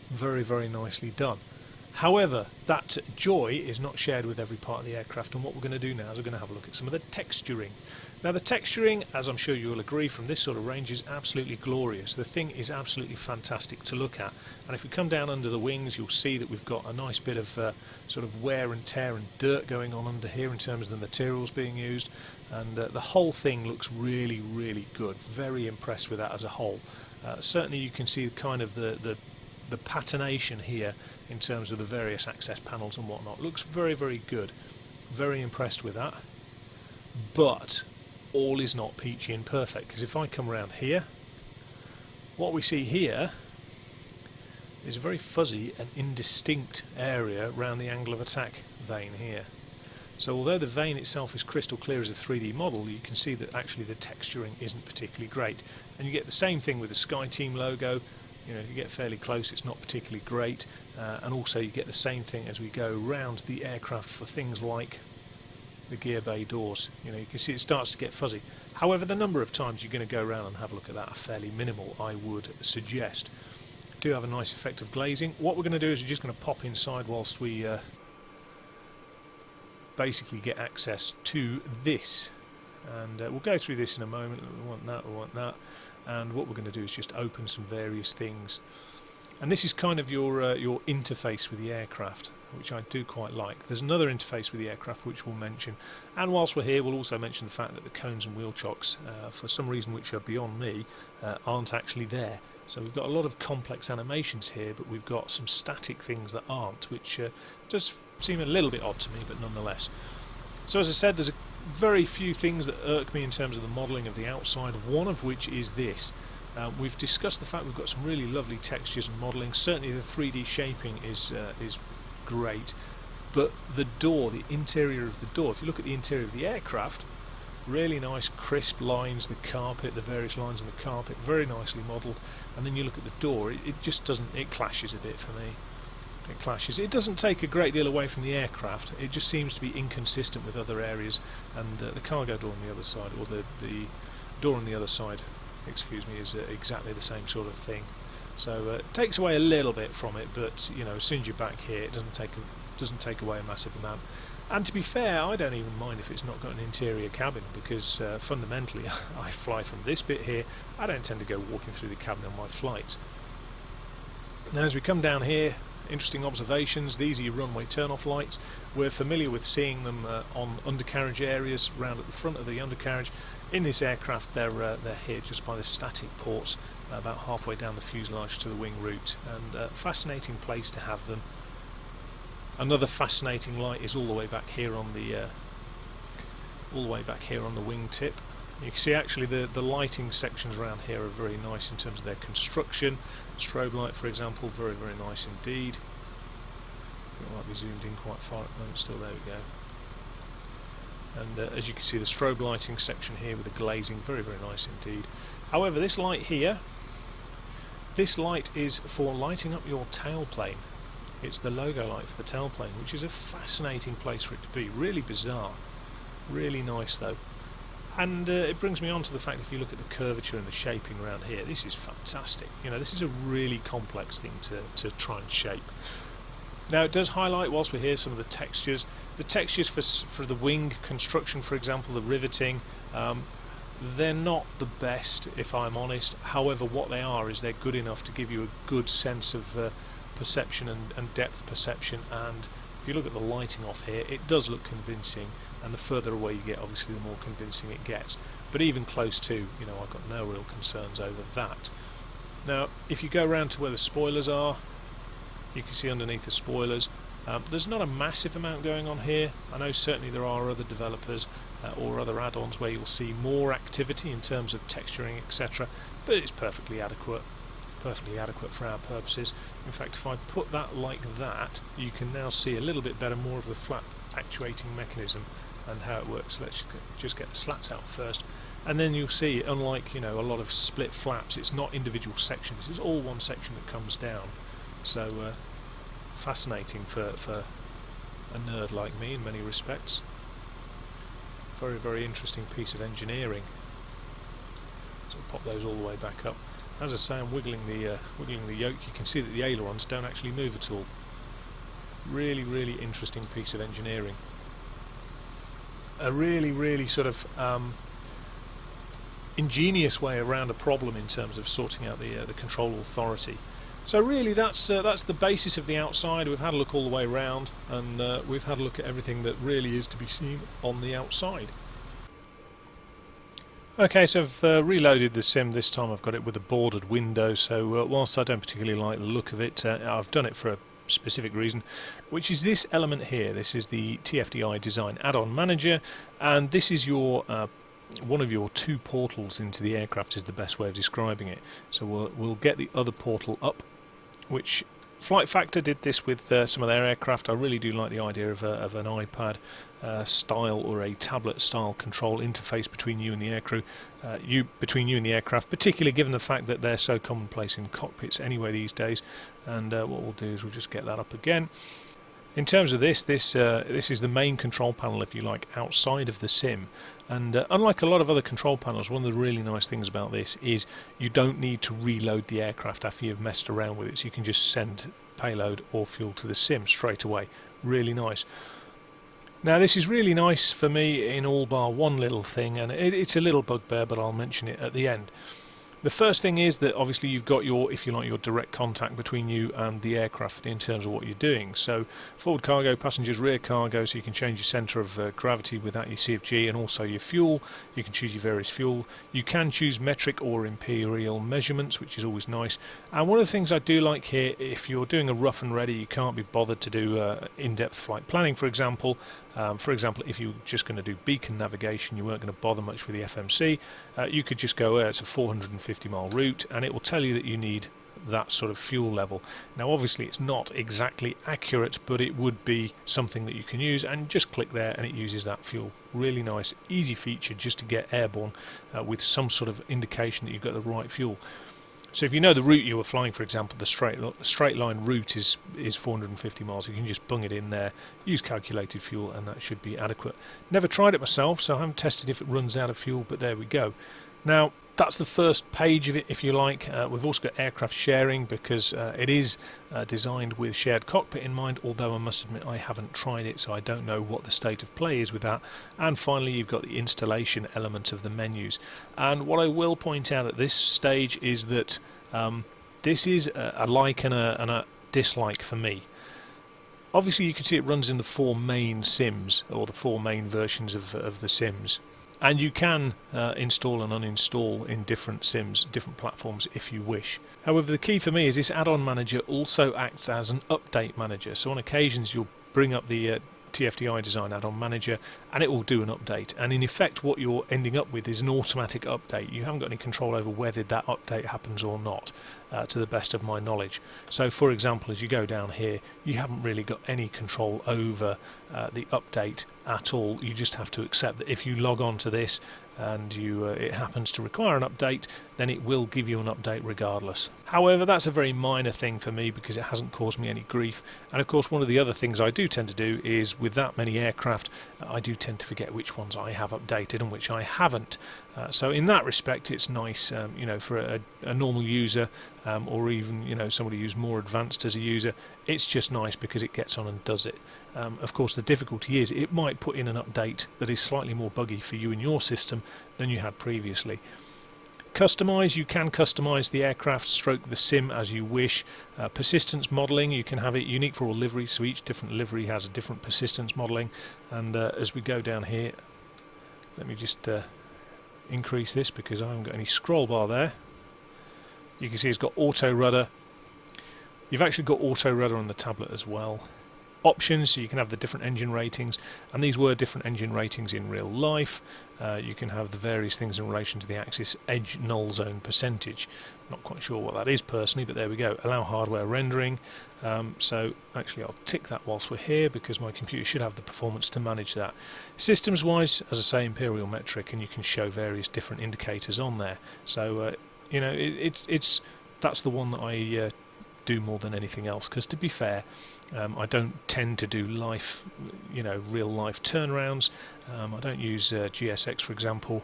Very, very nicely done. However, that joy is not shared with every part of the aircraft, and what we're going to do now is we're going to have a look at some of the texturing. Now the texturing, as I'm sure you will agree from this sort of range, is absolutely glorious. The thing is absolutely fantastic to look at, and if we come down under the wings you'll see that we've got a nice bit of sort of wear and tear and dirt going on under here in terms of the materials being used, and the whole thing looks really, really good. Very impressed with that as a whole. Certainly you can see kind of the patination here in terms of the various access panels and whatnot. Looks very, very good. Very impressed with that. But all is not peachy and perfect, because if I come around here, what we see here is a very fuzzy and indistinct area around the angle of attack vane here. So although the vane itself is crystal clear as a 3D model, you can see that actually the texturing isn't particularly great. And you get the same thing with the SkyTeam logo. You know, if you get fairly close, it's not particularly great. And also you get the same thing as we go around the aircraft for things like the gear bay doors. You know, you can see it starts to get fuzzy. However, the number of times you're going to go around and have a look at that are fairly minimal, I would suggest. Do have a nice effect of glazing. What we're going to do is we're just going to pop inside whilst we basically get access to this. And we'll go through this in a moment. We want that, we want that. And what we're going to do is just open some various things. And this is kind of your interface with the aircraft, which I do quite like. There's another interface with the aircraft which we'll mention. And whilst we're here, we'll also mention the fact that the cones and wheel chocks, for some reason which are beyond me, aren't actually there. So we've got a lot of complex animations here, but we've got some static things that aren't, which does seem a little bit odd to me, but nonetheless. So as I said, there's very few things that irk me in terms of the modelling of the outside, one of which is this. We've discussed the fact we've got some really lovely textures and modelling. Certainly the 3D shaping is great, but the door, the interior of the door, if you look at the interior of the aircraft, really nice crisp lines, the carpet, the various lines on the carpet, very nicely modelled. And then you look at the door, it just doesn't, it clashes a bit for me. It clashes. It doesn't take a great deal away from the aircraft, it just seems to be inconsistent with other areas. And the cargo door on the other side, or the door on the other side, excuse me, is exactly the same sort of thing. So it takes away a little bit from it, but you know, as soon as you're back here, it doesn't take away a massive amount. And to be fair, I don't even mind if it's not got an interior cabin, because fundamentally I fly from this bit here. I don't tend to go walking through the cabin on my flights. Now as we come down here, interesting observations. These are your runway turn-off lights. We're familiar with seeing them on undercarriage areas, round at the front of the undercarriage. In this aircraft they're here just by the static ports, about halfway down the fuselage to the wing root, and fascinating place to have them. Another fascinating light is all the way back here on the wingtip. You can see actually the lighting sections around here are very nice in terms of their construction. Strobe light, for example, very nice indeed. It might be zoomed in quite far at the moment. Still, there we go. And as you can see, the strobe lighting section here with the glazing, very nice indeed. However, this light here, this light is for lighting up your tailplane. It's the logo light for the tailplane, which is a fascinating place for it to be. Really bizarre, really nice though. And it brings me on to the fact, if you look at the curvature and the shaping around here, this is fantastic. You know, this is a really complex thing to try and shape. Now it does highlight, whilst we're here, some of the textures. The textures for the wing construction, for example, the riveting, they're not the best, if I'm honest. However, what they are is they're good enough to give you a good sense of perception and depth perception. And if you look at the lighting off here, it does look convincing, and the further away you get, obviously the more convincing it gets. But even close to, you know, I've got no real concerns over that. Now if you go around to where the spoilers are, you can see underneath the spoilers, there's not a massive amount going on here. I know certainly there are other developers or other add-ons where you'll see more activity in terms of texturing, etc., but it's perfectly adequate for our purposes. In fact, if I put that like that, you can now see a little bit better more of the flap actuating mechanism and how it works. Let's just get the slats out first, and then you'll see, unlike, you know, a lot of split flaps, it's not individual sections, it's all one section that comes down. So fascinating for a nerd like me in many respects. Very interesting piece of engineering. So pop those all the way back up. As I say, I'm wiggling the yoke. You can see that the ailerons don't actually move at all. Really interesting piece of engineering. A really sort of ingenious way around a problem in terms of sorting out the control authority. So really that's the basis of the outside. We've had a look all the way around, and we've had a look at everything that really is to be seen on the outside. Okay, so I've reloaded the sim. This time I've got it with a bordered window, so whilst I don't particularly like the look of it, I've done it for a specific reason, which is this element here. This is the TFDi Design Add-on Manager, and this is your one of your two portals into the aircraft, is the best way of describing it. So we'll get the other portal up, which Flight Factor did this with some of their aircraft. I really do like the idea of an iPad style or a tablet style control interface between you and the aircrew, between you and the aircraft, particularly given the fact that they're so commonplace in cockpits anyway these days. And what we'll do is we'll just get that up again. In terms of this is the main control panel, if you like, outside of the sim. And unlike a lot of other control panels, one of the really nice things about this is you don't need to reload the aircraft after you've messed around with it, so you can just send payload or fuel to the sim straight away. Really nice. Now this is really nice for me in all bar one little thing, and it's a little bugbear, but I'll mention it at the end. The first thing is that obviously you've got your, if you like, your direct contact between you and the aircraft in terms of what you're doing. So forward cargo, passengers, rear cargo, so you can change your centre of gravity without your CFG, and also your fuel. You can choose your various fuel. You can choose metric or imperial measurements, which is always nice. And one of the things I do like here, if you're doing a rough and ready, you can't be bothered to do in-depth flight planning, for example. If you're just going to do beacon navigation, you weren't going to bother much with the FMC, you could just go, it's a 450 450 mile route, and it will tell you that you need that sort of fuel level. Now obviously it's not exactly accurate, but it would be something that you can use, and just click there and it uses that fuel. Really nice, easy feature just to get airborne with some sort of indication that you've got the right fuel. So if you know the route you were flying, for example, the straight line route is 450 miles, you can just bung it in there, use calculated fuel, and that should be adequate. Never tried it myself, so I haven't tested if it runs out of fuel, but there we go. Now that's the first page of it, if you like. We've also got aircraft sharing, because it is designed with shared cockpit in mind, although I must admit I haven't tried it, so I don't know what the state of play is with that. And finally you've got the installation element of the menus. And what I will point out at this stage is that this is a like and a dislike for me. Obviously you can see it runs in the 4 main sims, or the 4 main versions of the sims. And you can install and uninstall in different sims, different platforms if you wish. However, the key for me is this add-on manager also acts as an update manager. So on occasions you'll bring up the TFDi Design add-on manager and it will do an update. And in effect what you're ending up with is an automatic update. You haven't got any control over whether that update happens or not, to the best of my knowledge. So for example, as you go down here, you haven't really got any control over the update at all. You just have to accept that if you log on to this and it happens to require an update, then it will give you an update regardless. However, that's a very minor thing for me because it hasn't caused me any grief. And of course one of the other things I do tend to do is, with that many aircraft, I do tend to forget which ones I have updated and which I haven't. So in that respect it's nice, you know, for a normal user, or even, you know, somebody who's more advanced as a user. It's just nice because it gets on and does it. Of course the difficulty is it might put in an update that is slightly more buggy for you and your system than you had previously. Customize, you can customize the aircraft stroke the sim as you wish. Persistence modeling, you can have it unique for all liveries, so each different livery has a different persistence modeling. And as we go down here, let me just increase this because I haven't got any scroll bar there. You can see it's got auto rudder. You've actually got auto rudder on the tablet as well. Options, so you can have the different engine ratings, and these were different engine ratings in real life. You can have the various things in relation to the axis edge null zone percentage. Not quite sure what that is personally, but there we go. Allow hardware rendering. So actually I'll tick that whilst we're here because my computer should have the performance to manage that. Systems wise, as I say, imperial metric, and you can show various different indicators on there. So you know, that's the one that I do more than anything else, because to be fair, I don't tend to do life, you know, real life turnarounds. I don't use GSX, for example,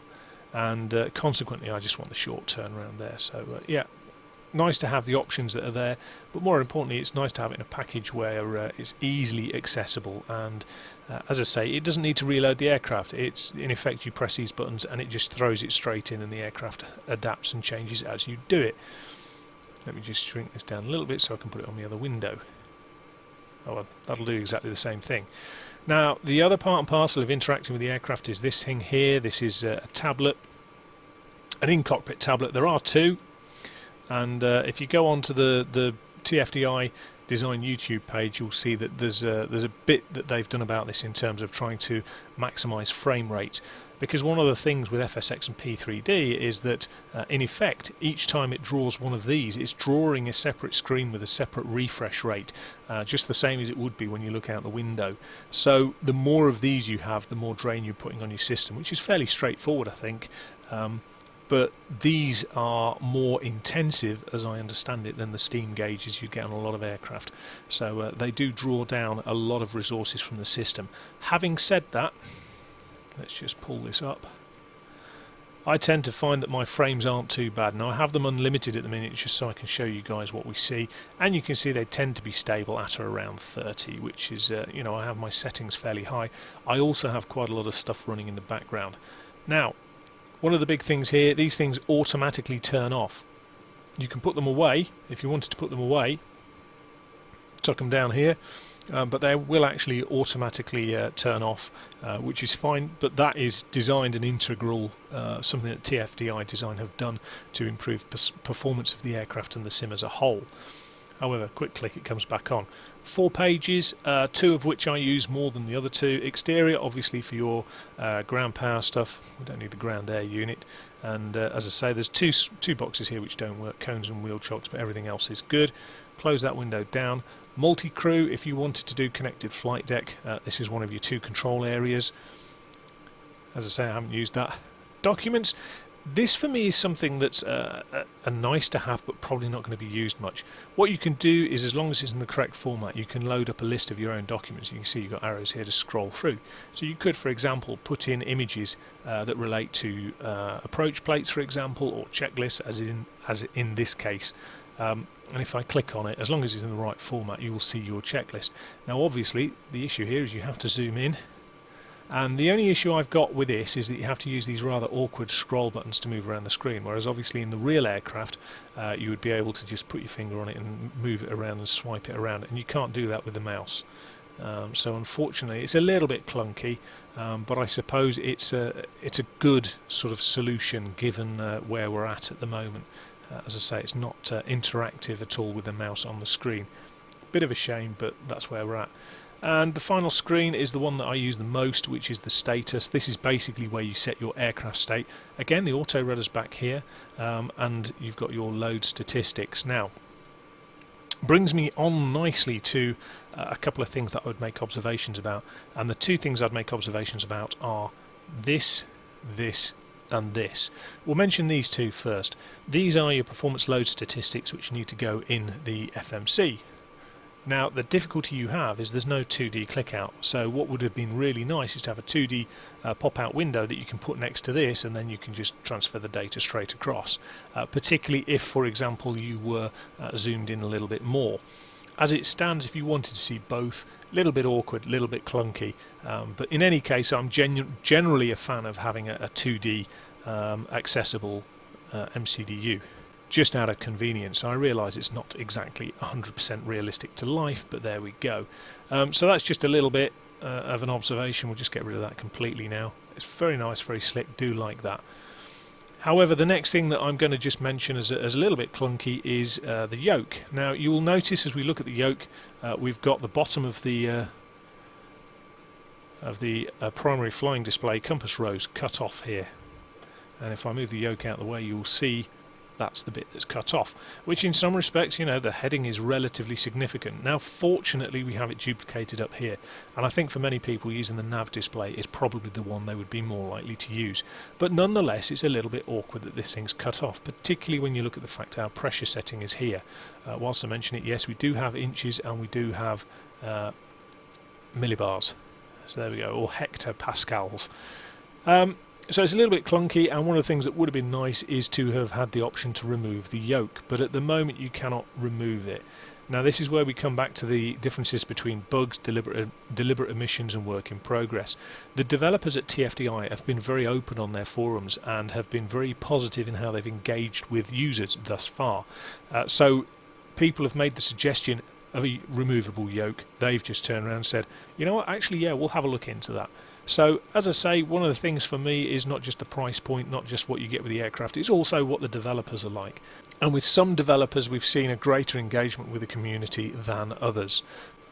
and consequently I just want the short turnaround there. So yeah, nice to have the options that are there, but more importantly it's nice to have it in a package where it's easily accessible. And as I say, it doesn't need to reload the aircraft. It's in effect you press these buttons and it just throws it straight in, and the aircraft adapts and changes as you do it. Let me just shrink this down a little bit so I can put it on the other window. Oh well, that'll do exactly the same thing. Now the other part and parcel of interacting with the aircraft is this thing here. This is a tablet, an in-cockpit tablet. There are 2, and if you go onto the TFDi Design YouTube page, you'll see that there's a bit that they've done about this in terms of trying to maximise frame rate. Because one of the things with FSX and P3D is that in effect each time it draws one of these, it's drawing a separate screen with a separate refresh rate, just the same as it would be when you look out the window. So the more of these you have, the more drain you're putting on your system, which is fairly straightforward, I think. But these are more intensive, as I understand it, than the steam gauges you get on a lot of aircraft. So they do draw down a lot of resources from the system. Having said that, let's just pull this up. I tend to find that my frames aren't too bad. Now I have them unlimited at the minute just so I can show you guys what we see, and you can see they tend to be stable at around 30, which is, you know, I have my settings fairly high. I also have quite a lot of stuff running in the background. Now, one of the big things here, these things automatically turn off. You can put them away if you wanted to put them away, tuck them down here. But they will actually automatically turn off, which is fine, but that is designed and integral, something that TFDi Design have done to improve performance of the aircraft and the sim as a whole. However, quick click, it comes back on. 4 pages, 2 of which I use more than the other 2. Exterior, obviously, for your ground power stuff. We don't need the ground air unit. And as I say, there's two boxes here which don't work, cones and wheel chocks, but everything else is good. Close that window down. Multi-crew, if you wanted to do connected flight deck, this is one of your 2 control areas. As I say, I haven't used that. Documents. This for me is something that's a nice to have, but probably not going to be used much. What you can do is, as long as it's in the correct format, you can load up a list of your own documents. You can see you've got arrows here to scroll through. So you could, for example, put in images that relate to approach plates, for example, or checklists, as in this case. And if I click on it, as long as it's in the right format, you will see your checklist. Now, obviously, the issue here is you have to zoom in. And the only issue I've got with this is that you have to use these rather awkward scroll buttons to move around the screen, whereas obviously in the real aircraft you would be able to just put your finger on it and move it around and swipe it around, and you can't do that with the mouse. So unfortunately it's a little bit clunky, but I suppose it's a good sort of solution given where we're at the moment. As I say, it's not interactive at all with the mouse on the screen. Bit of a shame, but that's where we're at. And the final screen is the one that I use the most, which is the status. This is basically where you set your aircraft state. Again, the auto rudder's back here, and you've got your load statistics. Now, brings me on nicely to a couple of things that I would make observations about. And the 2 things I'd make observations about are this, and this. We'll mention these 2 first. These are your performance load statistics, which need to go in the FMC. Now, the difficulty you have is there's no 2D click out, so what would have been really nice is to have a 2D pop-out window that you can put next to this, and then you can just transfer the data straight across, particularly if, for example, you were zoomed in a little bit more. As it stands, if you wanted to see both, a little bit awkward, a little bit clunky, but in any case, I'm generally a fan of having a 2D accessible MCDU. Just out of convenience. I realise it's not exactly 100% realistic to life, but there we go. So that's just a little bit of an observation. We'll just get rid of that completely now. It's very nice, very slick, do like that. However, the next thing that I'm going to just mention as a little bit clunky is the yoke. Now, you will notice as we look at the yoke, we've got the bottom of the primary flying display compass rose cut off here. And if I move the yoke out of the way, you'll see that's the bit that's cut off, which in some respects, you know, the heading is relatively significant. Now, fortunately, we have it duplicated up here, and I think for many people using the nav display is probably the one they would be more likely to use. But nonetheless, it's a little bit awkward that this thing's cut off, particularly when you look at the fact our pressure setting is here. Whilst I mention it, yes, we do have inches and we do have millibars. So there we go, or hectopascals. So it's a little bit clunky, and one of the things that would have been nice is to have had the option to remove the yoke, but at the moment you cannot remove it. Now, this is where we come back to the differences between bugs, deliberate omissions and work in progress. The developers at TFDi have been very open on their forums and have been very positive in how they've engaged with users thus far. So people have made the suggestion of a removable yoke. They've just turned around and said, you know what, actually, yeah, we'll have a look into that. So, as I say, one of the things for me is not just the price point, not just what you get with the aircraft, it's also what the developers are like. And with some developers, we've seen a greater engagement with the community than others.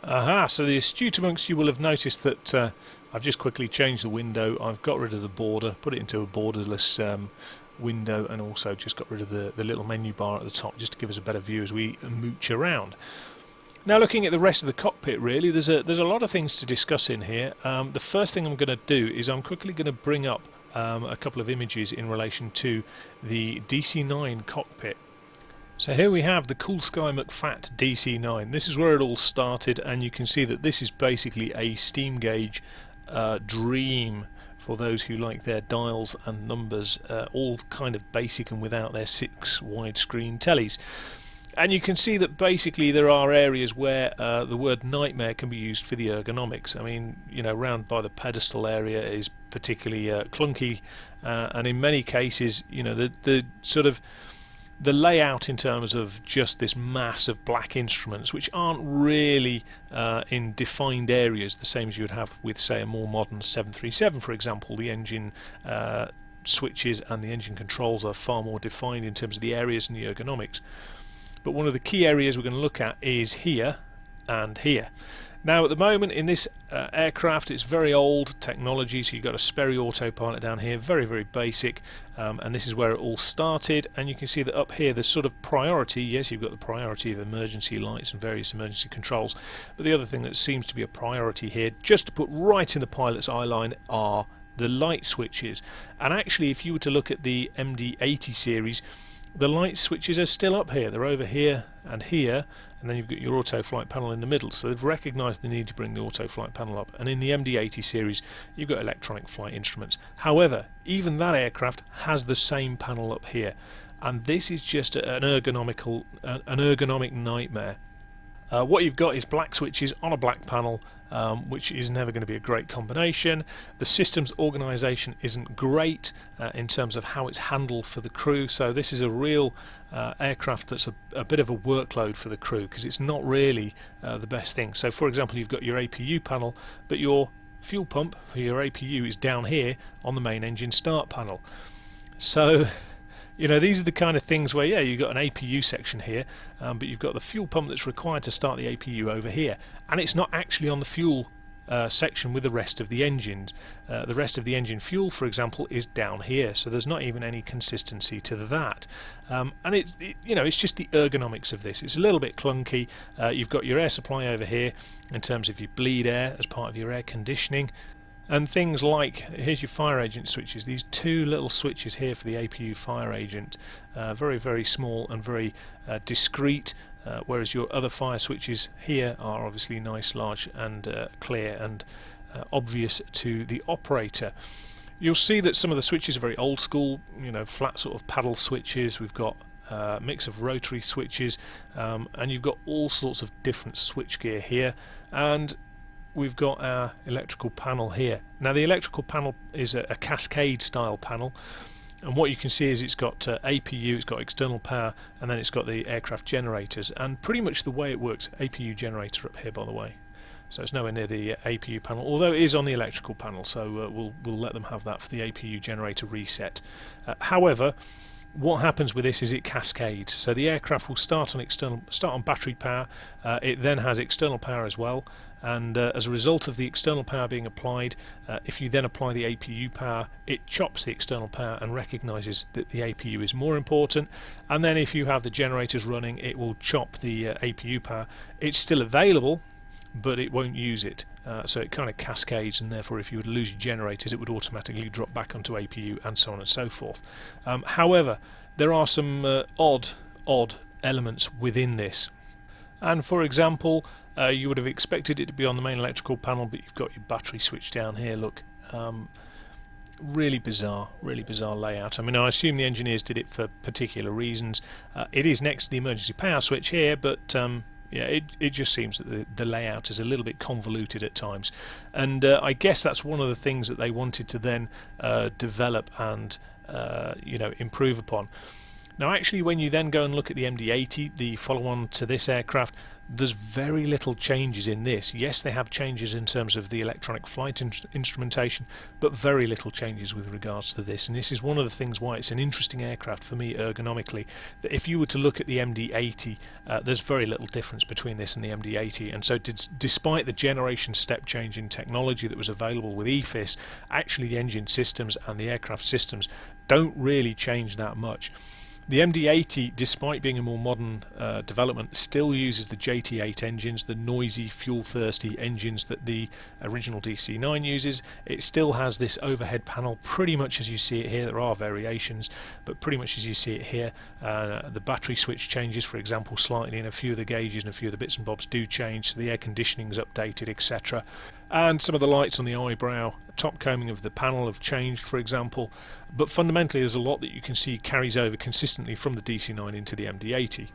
Aha, so the astute amongst you will have noticed that I've just quickly changed the window. I've got rid of the border, put it into a borderless window, and also just got rid of the little menu bar at the top just to give us a better view as we mooch around. Now, looking at the rest of the cockpit, really, there's a lot of things to discuss in here. The first thing I'm going to do is I'm quickly going to bring up a couple of images in relation to the DC-9 cockpit. So here we have the Cool Sky McFat DC-9. This is where it all started, and you can see that this is basically a steam gauge dream for those who like their dials and numbers, all kind of basic and without their 6 widescreen tellies. And you can see that basically there are areas where the word nightmare can be used for the ergonomics. I mean, you know, round by the pedestal area is particularly clunky, and in many cases, you know, the sort of the layout in terms of just this mass of black instruments, which aren't really in defined areas, the same as you would have with, say, a more modern 737, for example. The engine switches and the engine controls are far more defined in terms of the areas and the ergonomics. But one of the key areas we're going to look at is here, and here. Now at the moment in this aircraft, it's very old technology, so you've got a Sperry autopilot down here, very, very basic, and this is where it all started. And you can see that up here there's sort of priority. Yes, you've got the priority of emergency lights and various emergency controls, but the other thing that seems to be a priority here, just to put right in the pilot's eye line, are the light switches. And actually, if you were to look at the MD80 series, the light switches are still up here. They're over here and here, and then you've got your Autoflight panel in the middle. So they've recognised the need to bring the Autoflight panel up. And in the MD80 series, you've got electronic flight instruments. However, even that aircraft has the same panel up here, and this is just an ergonomic nightmare. What you've got is black switches on a black panel, which is never going to be a great combination. The systems organisation isn't great in terms of how it's handled for the crew, so this is a real aircraft that's a bit of a workload for the crew, because it's not really the best thing. So for example, you've got your APU panel, but your fuel pump for your APU is down here on the main engine start panel. So you know, these are the kind of things where, yeah, you've got an APU section here, but you've got the fuel pump that's required to start the APU over here, and it's not actually on the fuel section with the rest of the engines. The rest of the engine fuel, for example, is down here, so there's not even any consistency to that. And you know, it's just the ergonomics of this. It's a little bit clunky. You've got your air supply over here in terms of your bleed air as part of your air conditioning. And things like, here's your fire agent switches, these two little switches here for the APU fire agent, very, very small and very discreet, whereas your other fire switches here are obviously nice, large and clear and obvious to the operator. You'll see that some of the switches are very old school, you know, flat sort of paddle switches. We've got a mix of rotary switches, and you've got all sorts of different switch gear here. And we've got our electrical panel here. Now the electrical panel is a cascade style panel, and what you can see is it's got APU, it's got external power, and then it's got the aircraft generators. And pretty much the way it works, APU generator up here, by the way, so it's nowhere near the APU panel, although it is on the electrical panel, so we'll let them have that for the APU generator reset. However, what happens with this is it cascades, so the aircraft will start on battery power. It then has external power as well, and as a result of the external power being applied, if you then apply the APU power, it chops the external power and recognises that the APU is more important. And then if you have the generators running, it will chop the APU power. It's still available, but it won't use it, so it kind of cascades, and therefore if you would lose your generators, it would automatically drop back onto APU, and so on and so forth. However, there are some odd elements within this, and for example, you would have expected it to be on the main electrical panel, but you've got your battery switch down here. Look, really bizarre layout. I mean, I assume the engineers did it for particular reasons. It is next to the emergency power switch here, but yeah, it just seems that the layout is a little bit convoluted at times, and I guess that's one of the things that they wanted to then develop and you know, improve upon. Now actually, when you then go and look at the MD80, the follow-on to this aircraft, there's very little changes in this. Yes, they have changes in terms of the electronic flight instrumentation, but very little changes with regards to this. And this is one of the things why it's an interesting aircraft for me ergonomically, that if you were to look at the MD80, there's very little difference between this and the MD80. And so despite the generation step change in technology that was available with EFIS, actually the engine systems and the aircraft systems don't really change that much. The MD80, despite being a more modern development, still uses the JT8 engines, the noisy, fuel-thirsty engines that the original DC9 uses. It still has this overhead panel pretty much as you see it here. There are variations, but pretty much as you see it here. The battery switch changes, for example, slightly, and a few of the gauges and a few of the bits and bobs do change, so the air conditioning is updated, etc. And some of the lights on the eyebrow, top combing of the panel have changed, for example, but fundamentally there's a lot that you can see carries over consistently from the DC9 into the MD80.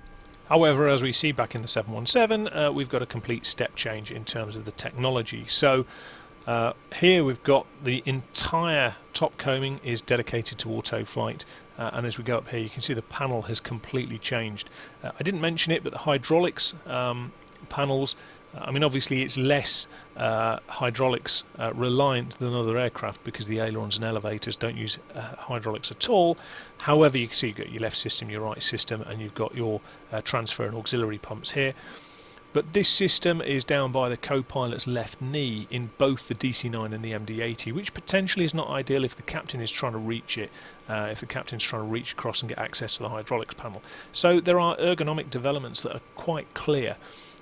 However, as we see back in the 717, we've got a complete step change in terms of the technology. So here we've got the entire top combing is dedicated to Autoflight, and as we go up here you can see the panel has completely changed. I didn't mention it, but the hydraulics panels, I mean, obviously it's less hydraulics reliant than other aircraft because the ailerons and elevators don't use hydraulics at all. However, you can see you've got your left system, your right system, and you've got your transfer and auxiliary pumps here. But this system is down by the co-pilot's left knee in both the DC-9 and the MD-80, which potentially is not ideal if the captain is trying to reach it, if the captain's trying to reach across and get access to the hydraulics panel. So there are ergonomic developments that are quite clear.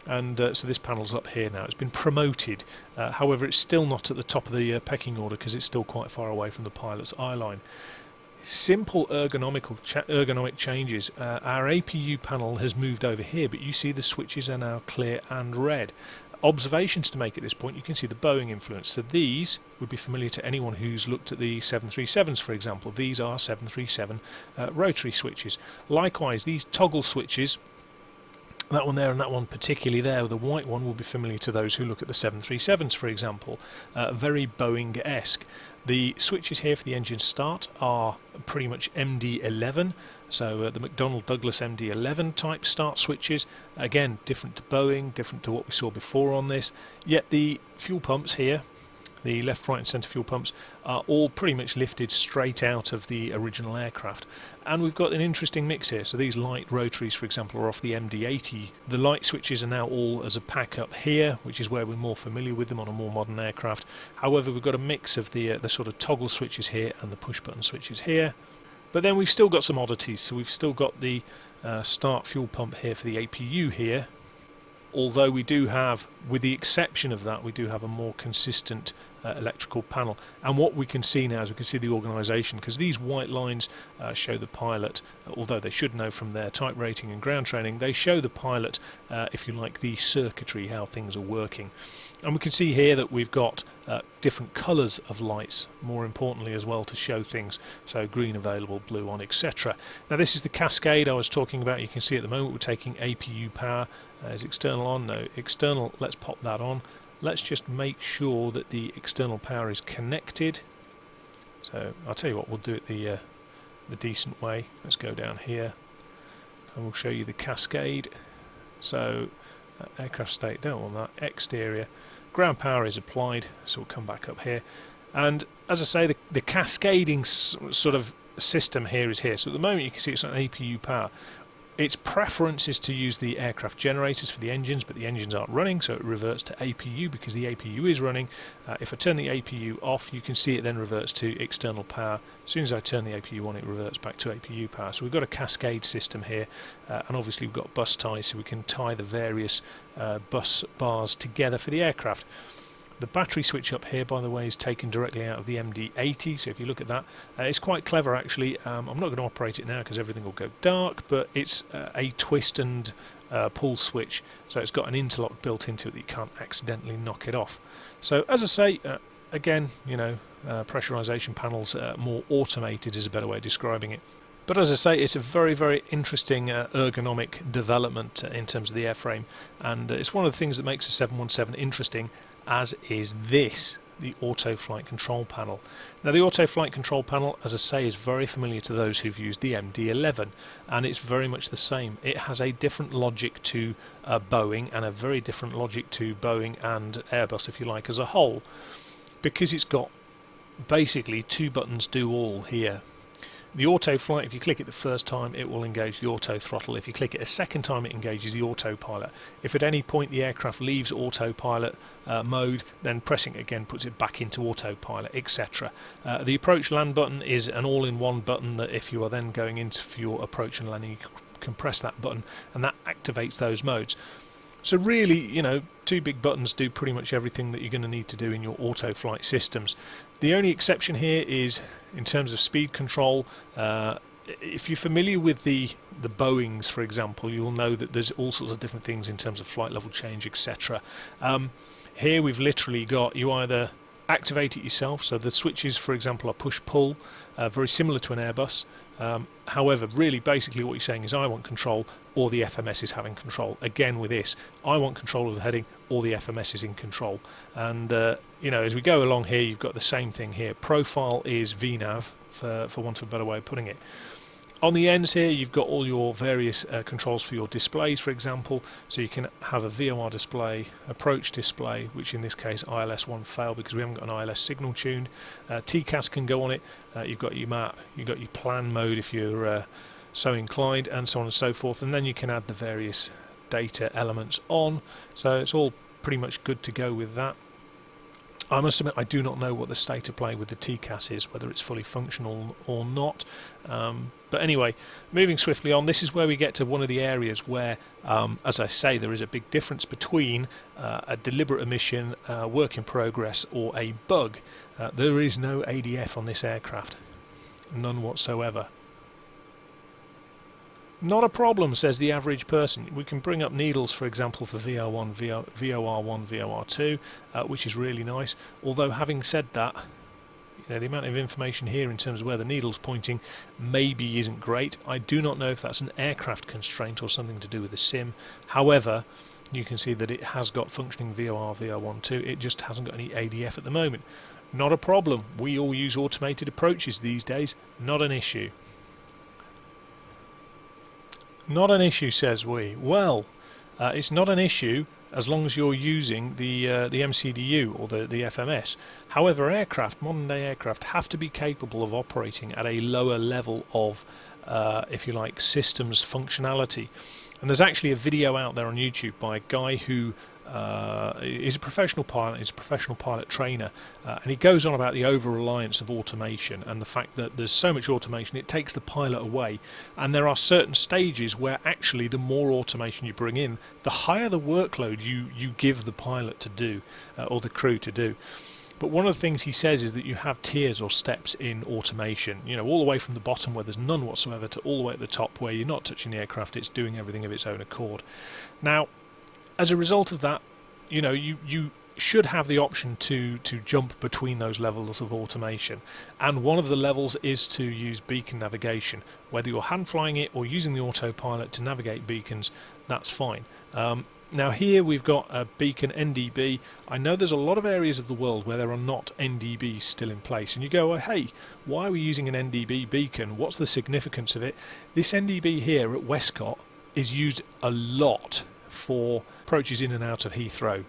And so this panel's up here now. It's been promoted, however it's still not at the top of the pecking order because it's still quite far away from the pilot's eye line. Simple ergonomic changes. Our APU panel has moved over here, but you see the switches are now clear and red. Observations to make at this point: you can see the Boeing influence. So these would be familiar to anyone who's looked at the 737s, for example. These are 737 rotary switches. Likewise, these toggle switches, that one there and that one particularly there, the white one, will be familiar to those who look at the 737s, for example. Very Boeing-esque. The switches here for the engine start are pretty much MD-11, so the McDonnell Douglas MD-11 type start switches. Again, different to Boeing, different to what we saw before on this. Yet the fuel pumps here, the left, right and centre fuel pumps, are all pretty much lifted straight out of the original aircraft. And we've got an interesting mix here. So these light rotaries, for example, are off the MD-80. The light switches are now all as a pack up here, which is where we're more familiar with them on a more modern aircraft. However, we've got a mix of the sort of toggle switches here and the push button switches here. But then we've still got some oddities. So we've still got the start fuel pump here for the APU here. Although we do have, with the exception of that, we do have a more consistent electrical panel. And what we can see now is we can see the organisation, because these white lines show the pilot, although they should know from their type rating and ground training, they show the pilot, if you like, the circuitry, how things are working. And we can see here that we've got different colours of lights, more importantly as well, to show things. So green available, blue on, etc. Now this is the cascade I was talking about. You can see at the moment we're taking APU power. Is external on? No. External, let's pop that on. Let's just make sure that the external power is connected. So I'll tell you what, we'll do it the decent way. Let's go down here and we'll show you the cascade. So aircraft state, don't want that. Exterior, ground power is applied, so we'll come back up here. And as I say, the cascading sort of system here is here. So at the moment you can see it's on APU power. Its preference is to use the aircraft generators for the engines, but the engines aren't running, so it reverts to APU because the APU is running. If I turn the APU off, you can see it then reverts to external power. As soon as I turn the APU on, it reverts back to APU power. So we've got a cascade system here, and obviously we've got bus ties, so we can tie the various bus bars together for the aircraft. The battery switch up here, by the way, is taken directly out of the MD-80, so if you look at that, it's quite clever actually. I'm not going to operate it now because everything will go dark, but it's a twist and pull switch, so it's got an interlock built into it that you can't accidentally knock it off. So as I say, again, you know, pressurization panels, more automated is a better way of describing it. But as I say, it's a very, very interesting ergonomic development in terms of the airframe, and it's one of the things that makes the 717 interesting, as is this, the Autoflight control panel. Now the Autoflight control panel, as I say, is very familiar to those who've used the MD-11, and it's very much the same. It has a different logic to Boeing, and a very different logic to Boeing and Airbus, if you like, as a whole, because it's got basically two buttons do all here. The Autoflight, if you click it the first time, it will engage the auto throttle. If you click it a second time, it engages the autopilot. If at any point the aircraft leaves autopilot mode, then pressing it again puts it back into autopilot, etc. The approach land button is an all-in-one button that if you are then going into for your approach and landing, you can press that button and that activates those modes. So really, you know, two big buttons do pretty much everything that you're going to need to do in your Autoflight systems. The only exception here is in terms of speed control. If you're familiar with the Boeings, for example, you'll know that there's all sorts of different things in terms of flight level change, etc. Here we've literally got, you either activate it yourself, so the switches, for example, are push-pull, very similar to an Airbus. However, really basically what you're saying is I want control, or the FMS is having control. Again with this, I want control of the heading, or the FMS is in control. And you know, as we go along here, you've got the same thing here. Profile is VNAV, for want of a better way of putting it. On the ends here, you've got all your various controls for your displays, for example. So you can have a VOR display, approach display, which in this case ILS won't fail because we haven't got an ILS signal tuned. TCAS can go on it. You've got your map, you've got your plan mode if you're so inclined, and so on and so forth. And then you can add the various data elements on, so it's all pretty much good to go with that. I must admit I do not know what the state of play with the TCAS is, whether it's fully functional or not. But anyway, moving swiftly on, this is where we get to one of the areas where, as I say, there is a big difference between a deliberate omission, work in progress, or a bug. There is no ADF on this aircraft, none whatsoever. Not a problem, says the average person. We can bring up needles, for example, for VOR1, VOR1, VOR2, which is really nice. Although, having said that, you know, the amount of information here in terms of where the needle's pointing maybe isn't great. I do not know if that's an aircraft constraint or something to do with the sim. However, you can see that it has got functioning VOR, VOR1, 2. It just hasn't got any ADF at the moment. Not a problem. We all use automated approaches these days. Not an issue. Not an issue, says we. Well, it's not an issue as long as you're using the MCDU or the FMS. However, modern day aircraft, have to be capable of operating at a lower level of, if you like, systems functionality. And there's actually a video out there on YouTube by a guy who is a professional pilot, he's a professional pilot trainer, and he goes on about the over-reliance of automation and the fact that there's so much automation it takes the pilot away, and there are certain stages where actually the more automation you bring in, the higher the workload you give the pilot to do, or the crew to do. But one of the things he says is that you have tiers or steps in automation, you know, all the way from the bottom where there's none whatsoever to all the way at the top where you're not touching the aircraft, it's doing everything of its own accord. Now, as a result of that, you know, you should have the option to jump between those levels of automation, and one of the levels is to use beacon navigation. Whether you're hand flying it or using the autopilot to navigate beacons, that's fine. Now here we've got a beacon NDB. I know there's a lot of areas of the world where there are not NDBs still in place, and you go, oh, hey, why are we using an NDB beacon? What's the significance of it? This NDB here at Westcott is used a lot for approaches in and out of Heathrow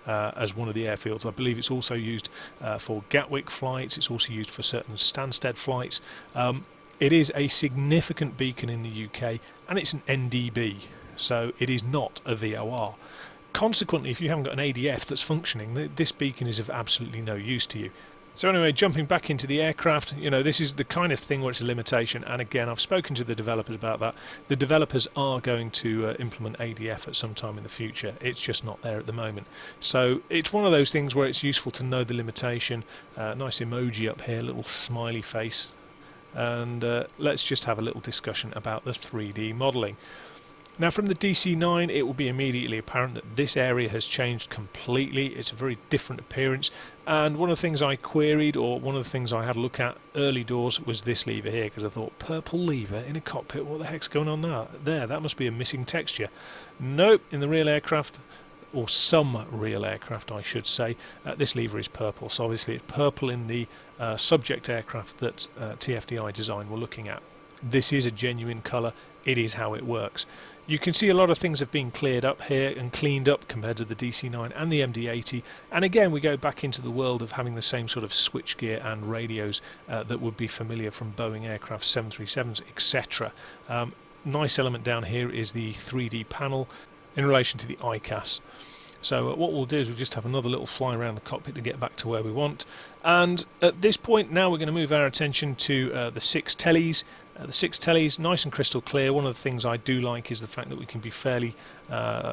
as one of the airfields. I believe it's also used for Gatwick flights. It's also used for certain Stansted flights. It is a significant beacon in the UK, and it's an NDB, so it is not a VOR. Consequently, if you haven't got an ADF that's functioning, this beacon is of absolutely no use to you. So anyway, jumping back into the aircraft, you know, this is the kind of thing where it's a limitation, and again, I've spoken to the developers about that. The developers are going to implement ADF at some time in the future. It's just not there at the moment. So it's one of those things where it's useful to know the limitation. Nice emoji up here, little smiley face. And let's just have a little discussion about the 3D modelling. Now, from the DC-9, it will be immediately apparent that this area has changed completely. It's a very different appearance, and one of the things I queried, or one of the things I had a look at early doors, was this lever here, because I thought, purple lever in a cockpit, what the heck's going on there? That must be a missing texture. Nope, in the real aircraft, or some real aircraft I should say, this lever is purple. So obviously it's purple in the subject aircraft that TFDi Design were looking at. This is a genuine colour, it is how it works. You can see a lot of things have been cleared up here and cleaned up compared to the DC-9 and the MD-80, and again we go back into the world of having the same sort of switchgear and radios that would be familiar from Boeing aircraft, 737s, etc. Nice element down here is the 3D panel in relation to the ICAS. So what we'll do is we'll just have another little fly around the cockpit to get back to where we want, and at this point now we're going to move our attention to the 6 tellies. The 6 tellies, nice and crystal clear. One of the things I do like is the fact that we can be fairly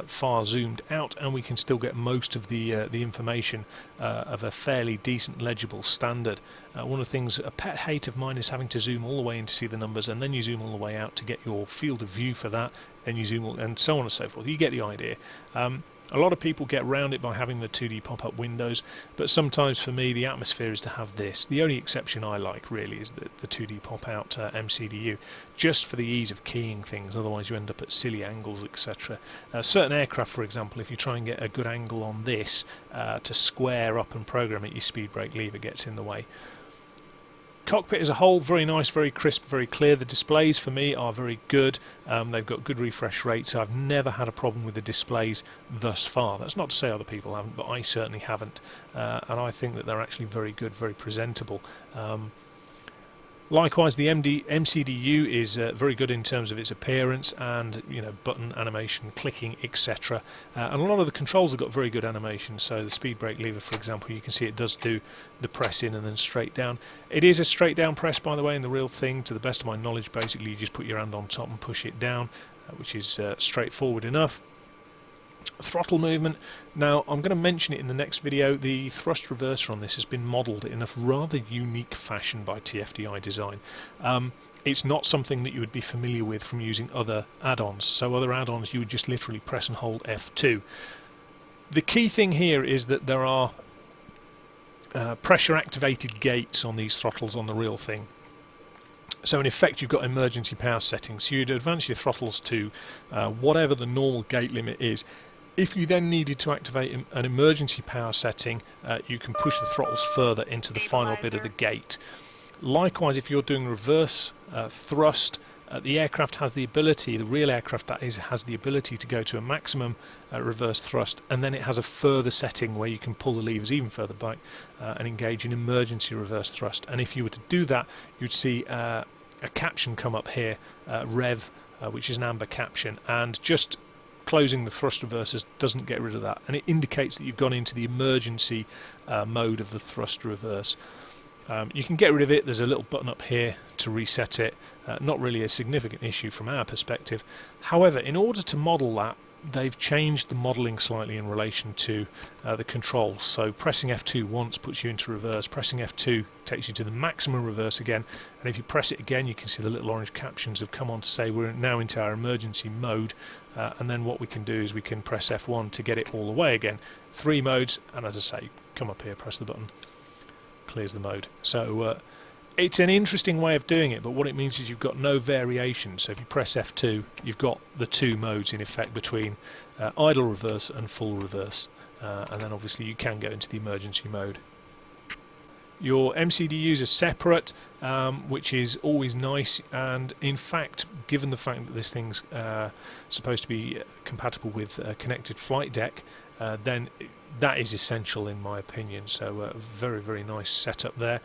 far zoomed out, and we can still get most of the information of a fairly decent legible standard. One of the things, a pet hate of mine, is having to zoom all the way in to see the numbers, and then you zoom all the way out to get your field of view for that, then you zoom all, and so on and so forth. You get the idea. A lot of people get around it by having the 2D pop-up windows, but sometimes for me the atmosphere is to have this. The only exception I like really is the 2D pop-out MCDU, just for the ease of keying things, otherwise you end up at silly angles, etc. Certain aircraft, for example, if you try and get a good angle on this to square up and program it, your speed brake lever gets in the way. Cockpit as a whole, very nice, very crisp, very clear. The displays for me are very good. They've got good refresh rates. I've never had a problem with the displays thus far. That's not to say other people haven't, but I certainly haven't. And I think that they're actually very good, very presentable. Likewise, the MCDU is very good in terms of its appearance and button animation, clicking, etc. And a lot of the controls have got very good animation. So the speed brake lever, for example, you can see it does do the press in and then straight down. It is a straight down press, by the way, in the real thing. To the best of my knowledge, basically you just put your hand on top and push it down, which is straightforward enough. Throttle movement. Now I'm going to mention it in the next video. The thrust reverser on this has been modelled in a rather unique fashion by TFDi Design. It's not something that you would be familiar with from using other add-ons. So other add-ons you would just literally press and hold F2. The key thing here is that there are pressure activated gates on these throttles on the real thing. So in effect you've got emergency power settings. So you'd advance your throttles to whatever the normal gate limit is. If you then needed to activate an emergency power setting, you can push the throttles further into the final bit of the gate. Likewise, if you're doing reverse thrust, the aircraft has the ability, the real aircraft that is, has the ability to go to a maximum reverse thrust, and then it has a further setting where you can pull the levers even further back and engage in emergency reverse thrust. And if you were to do that, you'd see a caption come up here, rev, which is an amber caption, and just closing the thrust reversers doesn't get rid of that, and it indicates that you've gone into the emergency mode of the thrust reverse. You can get rid of it. There's a little button up here to reset it. Not really a significant issue from our perspective. However, in order to model that, they've changed the modelling slightly in relation to the controls. So pressing F2 once puts you into reverse, pressing F2 takes you to the maximum reverse again, and if you press it again you can see the little orange captions have come on to say we're now into our emergency mode, and then what we can do is we can press F1 to get it all the way again. 3 modes, and as I say, come up here, press the button, clears the mode. So it's an interesting way of doing it, but what it means is you've got no variation. So if you press F2, you've got the 2 modes in effect between idle reverse and full reverse, and then obviously you can go into the emergency mode. Your MCDUs are separate, which is always nice, and in fact, given the fact that this thing's supposed to be compatible with a connected flight deck, then that is essential in my opinion. So very, very nice setup there.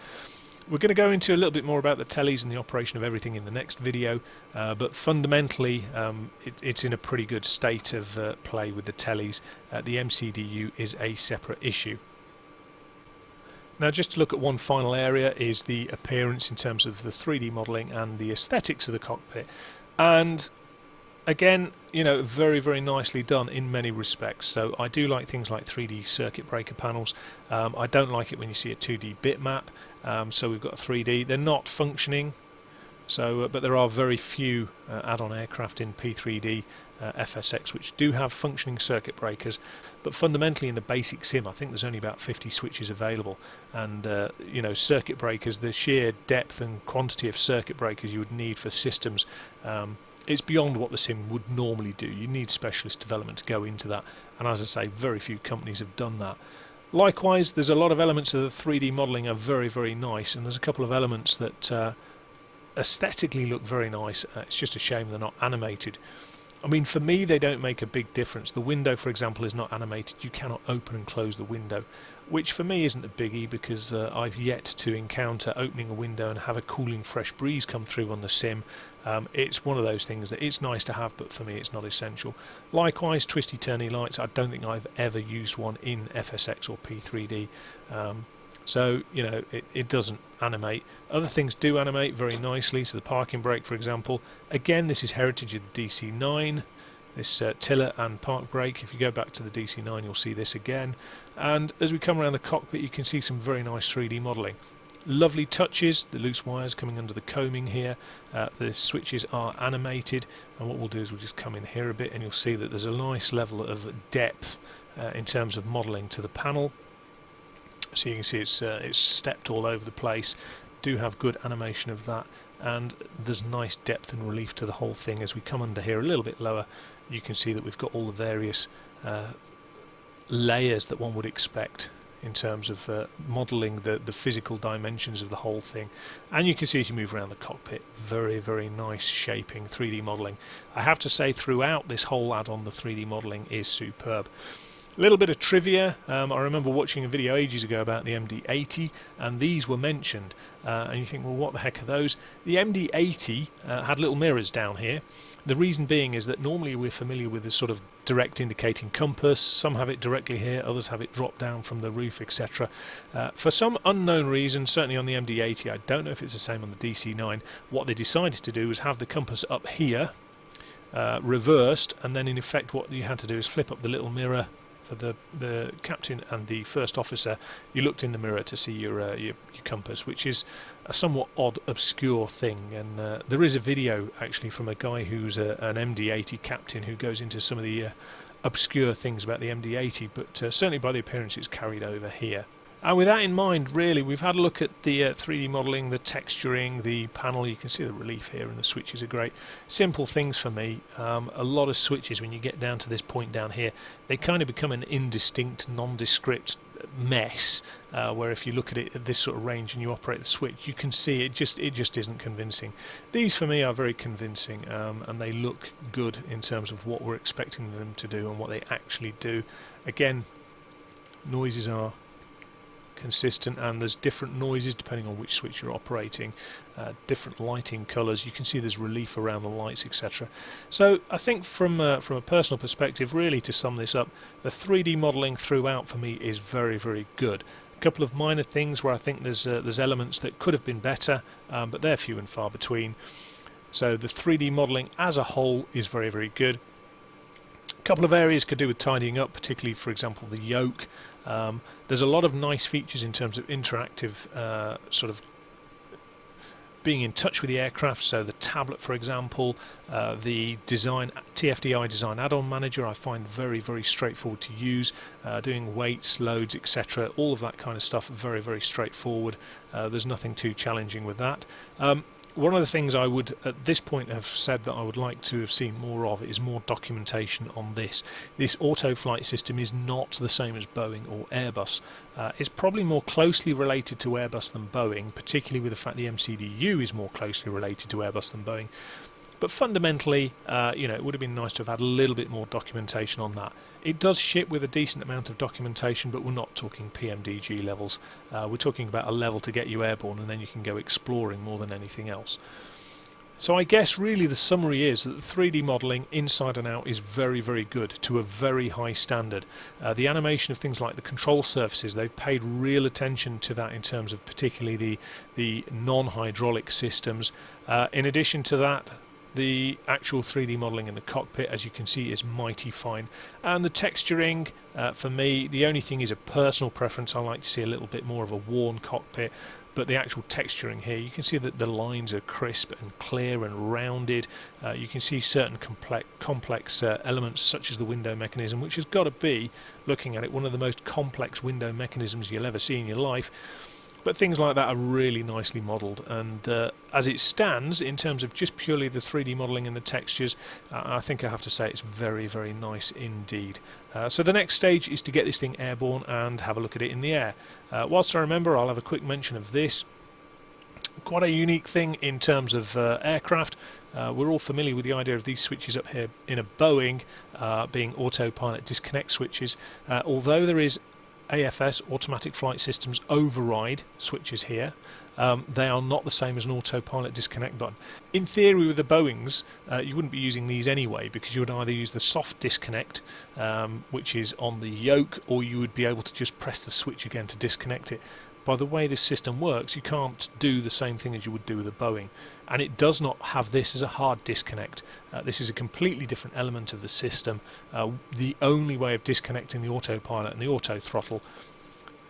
We're going to go into a little bit more about the tellies and the operation of everything in the next video, but fundamentally it's in a pretty good state of play with the tellies. The MCDU is a separate issue. Now, just to look at one final area is the appearance in terms of the 3D modelling and the aesthetics of the cockpit. And again, very, very nicely done in many respects. So I do like things like 3D circuit breaker panels. I don't like it when you see a 2D bitmap. So we've got a 3D. They're not functioning. So, but there are very few add-on aircraft in P3D, FSX, which do have functioning circuit breakers. But fundamentally, in the basic sim, I think there's only about 50 switches available. And circuit breakers, the sheer depth and quantity of circuit breakers you would need for systems, it's beyond what the sim would normally do. You need specialist development to go into that. And as I say, very few companies have done that. Likewise, there's a lot of elements of the 3D modelling are very, very nice, and there's a couple of elements that aesthetically look very nice. It's just a shame they're not animated. I mean, for me, they don't make a big difference. The window, for example, is not animated. You cannot open and close the window, which for me isn't a biggie, because I've yet to encounter opening a window and have a cooling fresh breeze come through on the sim. It's one of those things that it's nice to have, but for me it's not essential. Likewise, twisty turny lights, I don't think I've ever used one in FSX or P3D. So, it doesn't animate. Other things do animate very nicely. So the parking brake, for example, again, this is heritage of the DC9, this tiller and park brake. If you go back to the DC9, you'll see this again. And as we come around the cockpit, you can see some very nice 3D modelling. Lovely touches, the loose wires coming under the coaming here. The switches are animated, and what we'll do is we'll just come in here a bit, and you'll see that there's a nice level of depth in terms of modelling to the panel. So you can see it's stepped all over the place. Do have good animation of that, and there's nice depth and relief to the whole thing. As we come under here a little bit lower, you can see that we've got all the various layers that one would expect in terms of modelling the physical dimensions of the whole thing. And you can see as you move around the cockpit, very, very nice shaping, 3D modelling. I have to say, throughout this whole add-on, the 3D modelling is superb. A little bit of trivia. I remember watching a video ages ago about the MD80, and these were mentioned. And you think, well, what the heck are those? The MD80 had little mirrors down here. The reason being is that normally we're familiar with this sort of direct indicating compass. Some have it directly here, others have it drop down from the roof, etc. For some unknown reason, certainly on the MD80, I don't know if it's the same on the DC9, what they decided to do was have the compass up here, reversed, and then in effect what you had to do is flip up the little mirror for the captain and the first officer. You looked in the mirror to see your compass, which is a somewhat odd, obscure thing. And there is a video actually from a guy who's an MD80 captain who goes into some of the obscure things about the MD80, but certainly by the appearance it's carried over here. And with that in mind, really, we've had a look at the 3D modelling, the texturing, the panel. You can see the relief here, and the switches are great. Simple things for me. A lot of switches, when you get down to this point down here, they kind of become an indistinct, nondescript mess, where if you look at it at this sort of range and you operate the switch, you can see it just isn't convincing. These for me are very convincing, and they look good in terms of what we're expecting them to do and what they actually do. Again, noises are consistent, and there's different noises depending on which switch you're operating, different lighting colours. You can see there's relief around the lights, etc. So I think from a personal perspective, really, to sum this up, the 3D modelling throughout for me is very, very good. A couple of minor things where I think there's elements that could have been better, but they're few and far between. So the 3D modelling as a whole is very, very good. A couple of areas could do with tidying up, particularly, for example, the yoke. There's a lot of nice features in terms of interactive sort of being in touch with the aircraft. So the tablet, for example, the TFDi Design Add-on Manager I find very, very straightforward to use. Doing weights, loads, etc. All of that kind of stuff, very, very straightforward. There's nothing too challenging with that. One of the things I would at this point have said that I would like to have seen more of is more documentation on this. This Autoflight system is not the same as Boeing or Airbus. It's probably more closely related to Airbus than Boeing, particularly with the fact the MCDU is more closely related to Airbus than Boeing. But fundamentally, it would have been nice to have had a little bit more documentation on that. It does ship with a decent amount of documentation, but we're not talking PMDG levels. We're talking about a level to get you airborne, and then you can go exploring more than anything else. So I guess really the summary is that the 3D modelling inside and out is very, very good, to a very high standard. The animation of things like the control surfaces, they've paid real attention to that in terms of particularly the non-hydraulic systems. In addition to that, the actual 3D modelling in the cockpit, as you can see, is mighty fine. And the texturing, for me, the only thing is a personal preference. I like to see a little bit more of a worn cockpit. But the actual texturing here, you can see that the lines are crisp and clear and rounded. You can see certain complex elements, such as the window mechanism, which has got to be, looking at it, one of the most complex window mechanisms you'll ever see in your life. But things like that are really nicely modelled, and as it stands, in terms of just purely the 3D modelling and the textures, I think I have to say it's very, very nice indeed. So the next stage is to get this thing airborne and have a look at it in the air. Whilst I remember, I'll have a quick mention of this. Quite a unique thing in terms of aircraft. We're all familiar with the idea of these switches up here in a Boeing being autopilot disconnect switches, although there is AFS, Automatic Flight Systems override switches here. They are not the same as an autopilot disconnect button. In theory, with the Boeings, you wouldn't be using these anyway, because you would either use the soft disconnect, which is on the yoke, or you would be able to just press the switch again to disconnect it. By the way this system works, you can't do the same thing as you would do with a Boeing, and it does not have this as a hard disconnect. This is a completely different element of the system. The only way of disconnecting the autopilot and the auto throttle,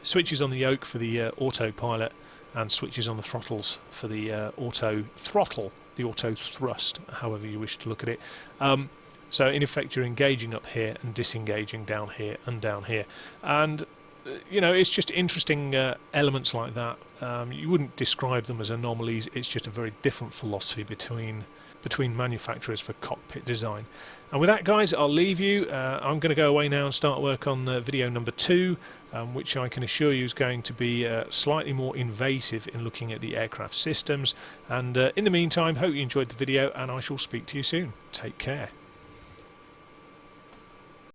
switches on the yoke for the autopilot, and switches on the throttles for the auto throttle, the auto thrust, however you wish to look at it. So in effect, you're engaging up here and disengaging down here and down here, and it's just interesting elements like that. You wouldn't describe them as anomalies. It's just a very different philosophy between manufacturers for cockpit design. And with that, guys, I'll leave you. I'm going to go away now and start work on video number 2, which I can assure you is going to be slightly more invasive in looking at the aircraft systems. And in the meantime, hope you enjoyed the video, and I shall speak to you soon. Take care.